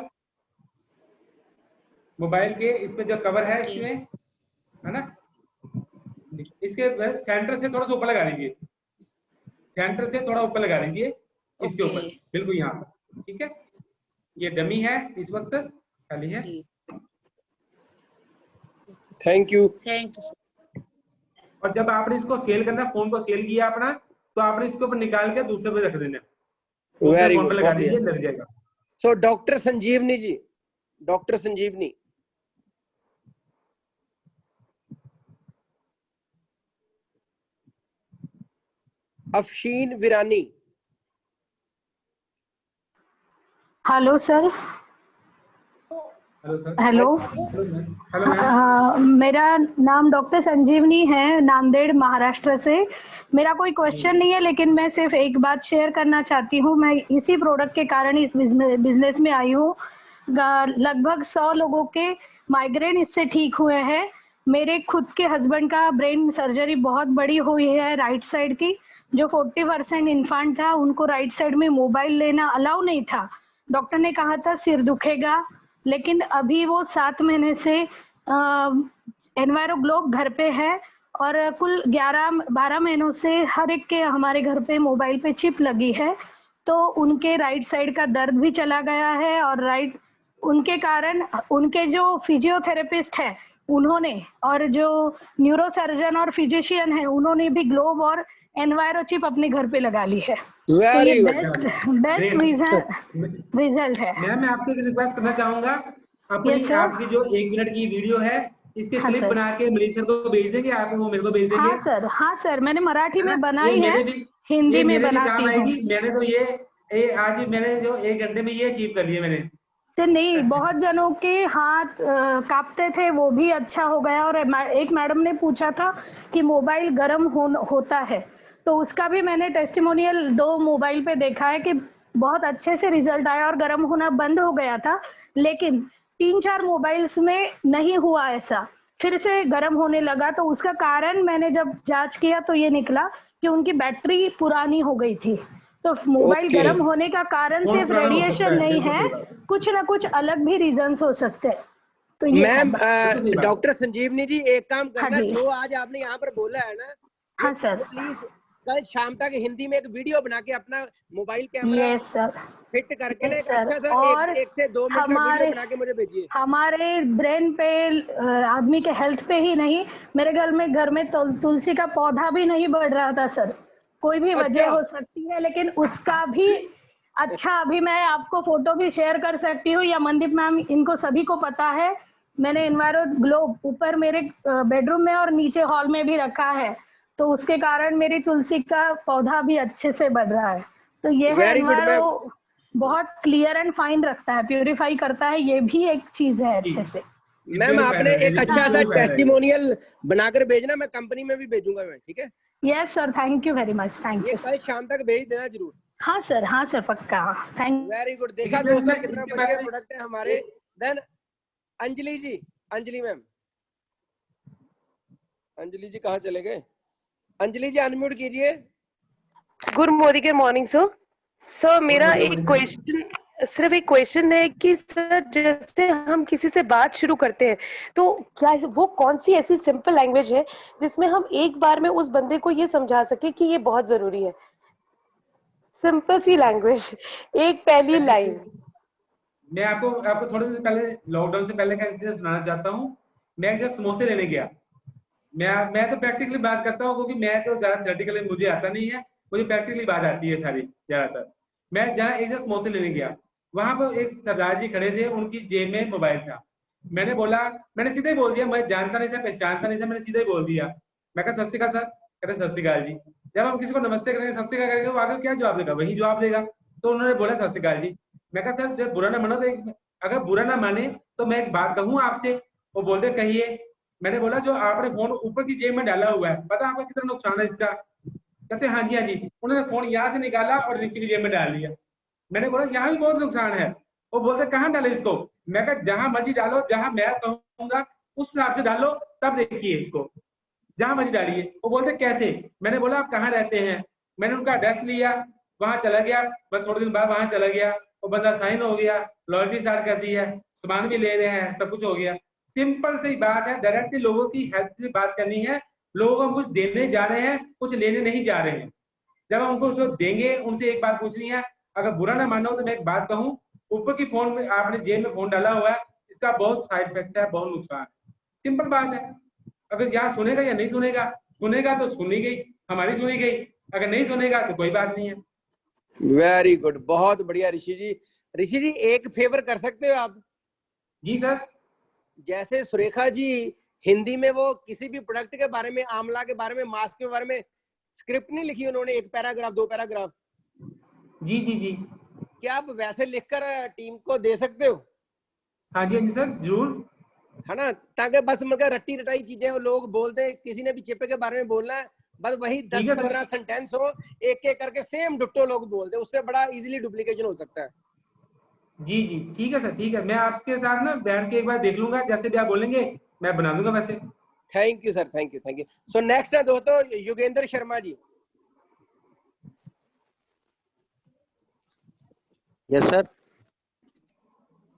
मोबाइल के इस पे जो कवर है इसमें, है ना, इसके सेंटर से थोड़ा सा ऊपर लगा लीजिए, सेंटर से थोड़ा ऊपर लगा लीजिए इसके ऊपर, बिल्कुल यहाँ पर, ठीक है। ये डमी है, इस वक्त खाली है। Thank you. Thank you. और जब आपने इसको सेल करना, फोन को सेल किया अपना, तो आपने इसको ऊपर निकाल के दूसरे पे रख देना, दूसरे फोन पे लगा दीजिए, लग जाएगा। So doctor Sanjeevani ji, doctor Sanjeevani. Afsheen Virani. Hello sir. Hello, मेरा नाम डॉक्टर संजीवनी है, नांदेड़ महाराष्ट्र से। मेरा कोई क्वेश्चन नहीं है, लेकिन मैं सिर्फ एक बात शेयर करना चाहती हूँ। मैं इसी प्रोडक्ट के कारण इस बिजनेस में आई हूँ। लगभग 100 लोगों के माइग्रेन इससे ठीक हुए हैं। मेरे खुद के हस्बैंड का ब्रेन सर्जरी बहुत बड़ी हुई है राइट साइड की। जो 40% इन्फांट था, उनको राइट साइड में मोबाइल लेना अलाउ नहीं था। डॉक्टर ने कहा था सिर दुखेगा, लेकिन अभी वो 7 महीने से एनवायरो ग्लोब घर पे है और कुल 11-12 महीनों से हर एक के हमारे घर पे मोबाइल पे चिप लगी है। तो उनके राइट साइड का दर्द भी चला गया है और उनके कारण उनके जो फिजियोथेरेपिस्ट है उन्होंने, और जो न्यूरोसर्जन और फिजिशियन है उन्होंने भी ग्लोब और एनवायरो चिप अपने घर पे लगा ली है। तो ये बेस्ट रिजल्ट है। मैं आपको एक रिक्वेस्ट करना चाहूंगा, अपनी आपकी जो 1 मिनट की वीडियो है, इसके क्लिप बना के मनीष सर को भेज देंगे, आप वो मेरे को भेज देंगे। हाँ सर, मैंने मराठी में बनाई है, हिंदी में बनाती हूँ। मैंने तो ये आज मैंने जो 1 घंटे में ये अचीव कर लिया मैंने। सर नहीं, बहुत जनों के हाथ कांपते थे, वो भी अच्छा हो गया। और एक मैडम ने पूछा था कि मोबाइल गर्म होता है, तो उसका भी मैंने टेस्टिमोनियल 2 मोबाइल पे देखा है कि बहुत अच्छे से रिजल्ट आया और गर्म होना बंद हो गया था। लेकिन 3-4 मोबाइल्स में नहीं हुआ ऐसा, फिर से गर्म होने लगा। तो उसका कारण मैंने जब जांच किया तो ये निकला कि उनकी बैटरी पुरानी हो गई थी। तो मोबाइल गर्म होने का कारण सिर्फ रेडिएशन नहीं है, कुछ ना कुछ अलग भी रीजंस हो सकते हैं। तो ये मैम डॉक्टर संजीवनी जी, एक काम करना, जो आज आपने यहाँ पर बोला है ना, हाँ सर, प्लीज कल शाम तक हिंदी में एक वीडियो बना के अपना मोबाइल कैमरा फिट करके ना, अच्छा सा और 1 से 2 मिनट का वीडियो बना के मुझे भेजिए। हमारे ब्रेन पे, आदमी के हेल्थ पे ही नहीं, मेरे घर में तुलसी का पौधा भी नहीं बढ़ रहा था सर। कोई भी वजह हो सकती है, लेकिन उसका भी अच्छा, अभी मैं आपको फोटो भी शेयर कर सकती हूँ, या मनदीप मैम, इनको सभी को पता है। मैंने एनवायरो ग्लोब ऊपर मेरे बेडरूम में और नीचे हॉल में भी रखा है, तो उसके कारण मेरी तुलसी का पौधा भी अच्छे से बढ़ रहा है। तो ये है, एनवायरो बहुत क्लियर एंड फाइन रखता है, प्यूरिफाई करता है, ये भी एक चीज है अच्छे से। मैम आपने एक अच्छा सा टेस्टिमोनियल बनाकर भेजना, मैं कंपनी में भी भेजूंगा मैं, ठीक है? Yes sir, thank you very much, thank you. कल शाम तक भेज देना जरूर। हाँ सर, पक्का, थैंक। Very good. देखा दोस्तों कितना बढ़िया प्रोडक्ट है हमारे। देन अंजलि जी, अंजलि मैम, अंजलि जी कहाँ चले गए? अंजलि जी अनम्यूट कीजिए। Good morning sir. सर मेरा सिर्फ एक क्वेश्चन है कि सर जैसे हम किसी से बात शुरू करते हैं, तो क्या वो कौन सी ऐसी सिंपल लैंग्वेज है जिसमें हम एक बार में उस बंदे को ये समझा सके कि ये बहुत जरूरी है? सिंपल सी लैंग्वेज, एक पहली लाइन। मैं आपको थोड़े दिन पहले, लॉकडाउन से पहले का इंसिडेंट सुनाना चाहता हूँ। मैं जस्ट समोसे लेने गया। मैं तो प्रैक्टिकली बात करता हूँ, क्योंकि मैं तो ज्यादा थ्योरेटिकली मुझे आता नहीं है, मुझे प्रैक्टिकली बात आती है सारी ज्यादातर। मैं जहाँ एक समोसे लेने गया, वहां पर एक सरदार जी खड़े थे, उनकी जेब में मोबाइल था। मैंने सीधे बोल दिया, मैं जानता नहीं था, पहचानता नहीं था, मैंने सीधे बोल दिया। मैं कहा सत श्री अकाल सर। कहते सत श्री अकाल जी। जब हम किसी को नमस्ते करेंगे, सत श्री अकाल करेंगे, वो आगे क्या जवाब देगा? वही जवाब देगा। तो उन्होंने बोला सत श्री अकाल जी। मैं कहा सर जब बुरा ना मानो तो अगर बुरा ना माने तो मैं एक बात कहूँ आपसे। वो बोलते कहिए। मैंने बोला जो आपने फोन ऊपर की जेब में डाला हुआ है, पता आपको कितना नुकसान है इसका? कहते हाँ जी। उन्होंने फोन यहाँ से निकाला और नीचे की जेब में डाल दिया। मैंने बोला यहाँ भी बहुत नुकसान है। वो बोलते कहाँ डाले इसको? मैं कहा जहां मर्जी डालो, जहां मैं कहूंगा उस हिसाब से डालो, तब देखिए इसको, जहां मर्जी डालिए। वो बोलते कैसे? मैंने बोला आप कहाँ रहते हैं? मैंने उनका एड्रेस लिया, वहां चला गया। बस थोड़े दिन बाद वहां चला गया, वो बंदा साइन हो गया, लॉयल्टी स्टार्ट कर दी है, सामान भी ले रहे हैं, सब कुछ हो गया। सिंपल सी बात है, डायरेक्टली लोगों की हेल्थ से बात करनी है। लोगों को हम कुछ देने जा रहे हैं, कुछ लेने नहीं जा रहे हैं। जब हम उनको उसको देंगे, उनसे एक बात पूछनी है। अगर बुरा ना मानो तो मैं एक बात कहूँ, ऊपर की फोन में आपने जेब में फोन डाला हुआ है, इसका बहुत साइड इफेक्ट है, बहुत नुकसान है। सिंपल बात है। अगर यहाँ सुनेगा या नहीं सुनेगा, सुनेगा तो सुनी गई, हमारी सुनी गई, अगर नहीं सुनेगा तो कोई बात नहीं है। वेरी गुड, बहुत बढ़िया ऋषि जी। ऋषि जी एक फेवर कर सकते हो आप? जी सर। जैसे सुरेखा जी हिंदी में वो किसी भी प्रोडक्ट के बारे में, आंवला के बारे में, मास्क के बारे में स्क्रिप्ट नहीं लिखी उन्होंने, 1 पैराग्राफ 2 पैराग्राफ। जी जी जी। क्या आप वैसे लिखकर टीम को दे सकते हो? हाँ जी सर जरूर, है ना, ताकि बस मतलब रट्टी रटाई चीजें वो लोग बोलते हैं, किसी ने भी चिप के बारे में बोलना है, बस वही 10-15 सेंटेंस हो, एक एक करके सेम डिट्टो लोग बोलते हैं, उससे बड़ा इजीली डुप्लीकेशन हो सकता है। जी जी ठीक है सर, ठीक है, मैं आपके साथ ना बैठ के एक बार देख लूंगा, जैसे भी आप बोलेंगे मैं बना दूंगा वैसे। Thank you sir, thank you, thank you. So next है दोस्तों Yogendra Sharma ji. Yes sir.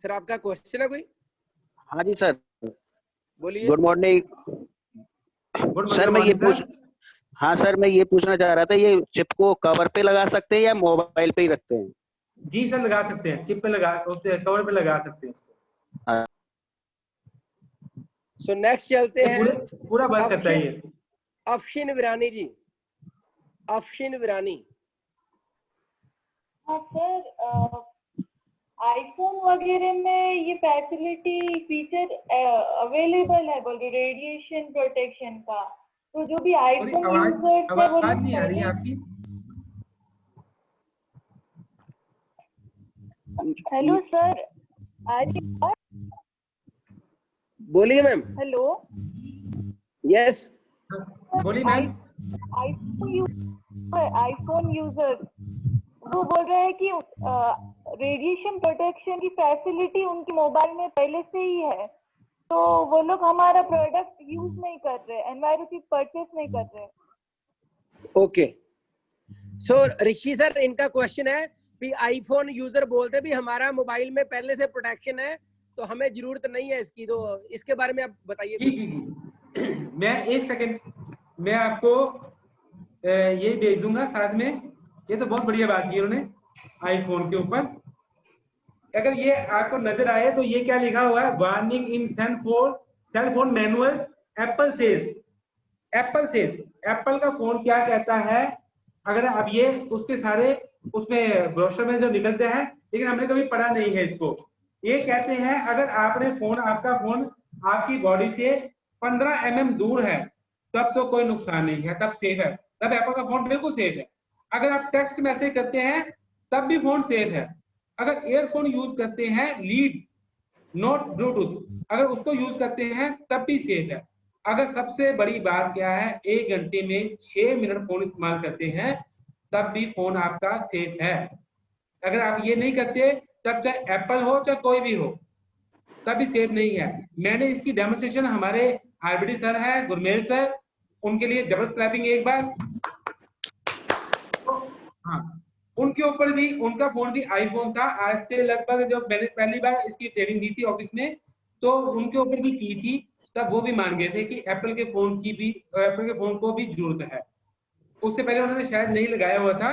Sir आपका क्वेश्चन है कोई? हाँ जी सर, बोलिए। Good morning sir. मैं ये पूछ हाँ सर, मैं ये पूछना चाह रहा था, ये चिप को कवर पे लगा सकते हैं या मोबाइल पे ही रखते हैं? जी सर लगा सकते हैं, चिप पे लगा, कवर पे लगा सकते हैं इसको। सो नेक्स्ट चलते हैं, पूरा बंद करता है ये। अफशिन विरानी जी। अफशिन विरानी। हाँ सर, आईफोन वगैरह में ये फैसिलिटी फीचर अवेलेबल है, बोल रहे रेडिएशन प्रोटेक्शन का, तो जो भी आईफोन यूजर्स है वो आवाज नहीं आ रही है आपकी। हेलो सर, आ रही है? बोलिए मैम। हेलो, यस बोलिए मैम। आईफोन यूजर वो बोल रहे हैं कि रेडिएशन प्रोटेक्शन की फैसिलिटी उनके मोबाइल में पहले से ही है, तो वो लोग हमारा प्रोडक्ट यूज नहीं कर रहे, एनवायरमेंट परचेस नहीं कर रहे। ओके, सो ऋषि सर इनका क्वेश्चन है कि आईफोन यूजर बोलते भी हमारा मोबाइल में पहले से प्रोटेक्शन है, तो हमें जरूरत नहीं है इसकी, तो इसके बारे में आप बताइए। जी जी जी, मैं एक सेकंड, मैं आपको ये भेज दूंगा साथ में। ये तो बहुत बढ़िया बात की उन्होंने आईफोन के ऊपर। अगर ये आपको नजर आए तो ये क्या लिखा हुआ है, warning in cell phone manuals, Apple says. Apple का फोन क्या कहता है, अगर अब ये उसके सारे उसमें ब्रोशर में जो निकलते हैं, लेकिन हमने कभी पढ़ा नहीं है इसको। ये कहते हैं अगर आपका फोन आपकी बॉडी से 15 mm दूर है तब तो कोई नुकसान नहीं है, तब सेफ है, तब एप्पल का फोन बिल्कुल सेफ है। अगर आप टेक्स्ट मैसेज करते हैं तब भी फोन सेफ है। अगर ईयरफोन यूज करते हैं, लीड नॉट ब्लूटूथ, अगर उसको यूज करते हैं तब भी सेफ है। अगर सबसे बड़ी बात क्या है, 1 घंटे में 6 मिनट फोन इस्तेमाल करते हैं तब भी फोन आपका सेफ है। अगर आप ये नहीं करते, तब चाहे एप्पल हो चाहे कोई भी हो, तभी सेफ नहीं है। मैंने इसकी डेमोन्स्ट्रेशन हमारे आरबीडी सर है, गुरमेल सर, उनके लिए जबरदस्त क्लैपिंग एक बार। तो, हाँ, उनके ऊपर भी, उनका फोन भी आईफोन था। आज से लगभग जब मैंने पहली बार इसकी ट्रेनिंग दी थी ऑफिस में, तो उनके ऊपर भी की थी, तब वो भी मान गए थे कि एप्पल के फोन को भी जरूरत है। उससे पहले उन्होंने शायद नहीं लगाया हुआ था,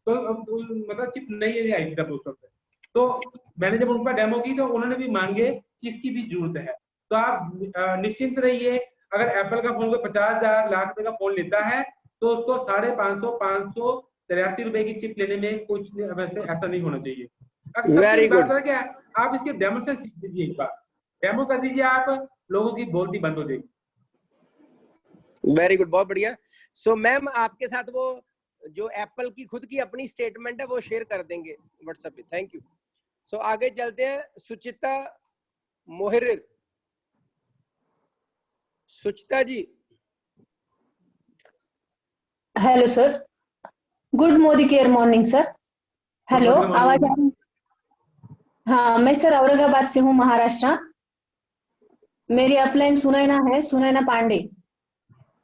तो मतलब चिप नहीं आई थी तब उस वक्त। तो मैंने जब उनका डेमो की तो उन्होंने भी मान गए कि इसकी भी जरूरत है। तो आप निश्चिंत रहिए, अगर एप्पल का फोन को 50,000 लाख रुपए का फोन लेता है तो उसको 583 रुपए की चिप लेने में कुछ वैसे ऐसा नहीं होना चाहिए। वेरी गुड, क्या आप इसके डेमो से सीख लीजिए, एक बार डेमो कर दीजिए, आप लोगों की बोलती बंद हो जाएगी। वेरी गुड, बहुत बढ़िया। सो मैम आपके साथ वो जो एप्पल की खुद की अपनी स्टेटमेंट है वो शेयर कर देंगे व्हाट्सएप पे। Thank you. सो आगे चलते हैं, Suchita Mohir. Suchita ji. Hello sir, good Modi care morning sir. Hello, आवाज आ रही? हाँ, मैं सर औरंगाबाद से हूँ, महाराष्ट्र। मेरी अपलाइन सुनैना है, सुनैना पांडे।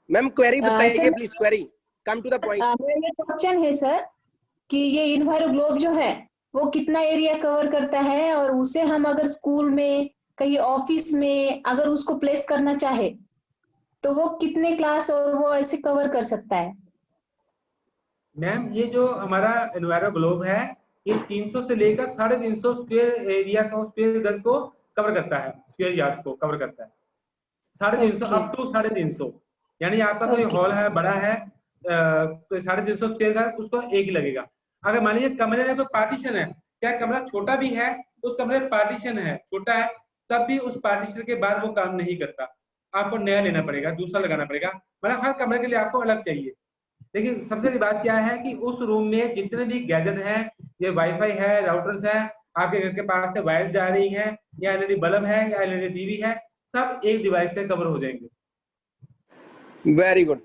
मैम क्वेरी बताइए please, query come to the point. मेरा क्वेश्चन है सर कि ये इन्वायरो ग्लोब जो है वो कितना एरिया कवर करता है, और उसे हम अगर स्कूल में, कहीं ऑफिस में अगर उसको प्लेस करना चाहे तो वो कितने क्लास और वो ऐसे कवर कर सकता है? मैम ये जो हमारा एनवायरो ग्लोब है, ये 300 से लेकर 350 स्क्वायर एरिया का, स्क्वायर गज को कवर करता है, स्क्वायर यार्ड्स को कवर करता है। 350 अप टू 350। यानी आपका कोई हॉल है बड़ा है, 350 स्क्वायर का, उसको एक ही लगेगा। अगर मान लीजिए कमरे में कोई पार्टीशन है, चाहे कमरा छोटा भी है, उस कमरे में पार्टीशन है, छोटा है, तब भी उस पार्टीशन के बाद वो काम नहीं करता, आपको नया लेना पड़ेगा, दूसरा लगाना पड़ेगा। मतलब हर कमरे के लिए आपको अलग चाहिए। लेकिन सबसे बड़ी बात क्या है कि उस रूम में जितने भी गैजेट हैं, ये वाईफाई है, राउटर्स है, आपके घर के पास से वायर जा रही है, या एलईडी बल्ब है, या एलईडी टीवी है, सब एक डिवाइस से कवर हो जाएंगे। Very good.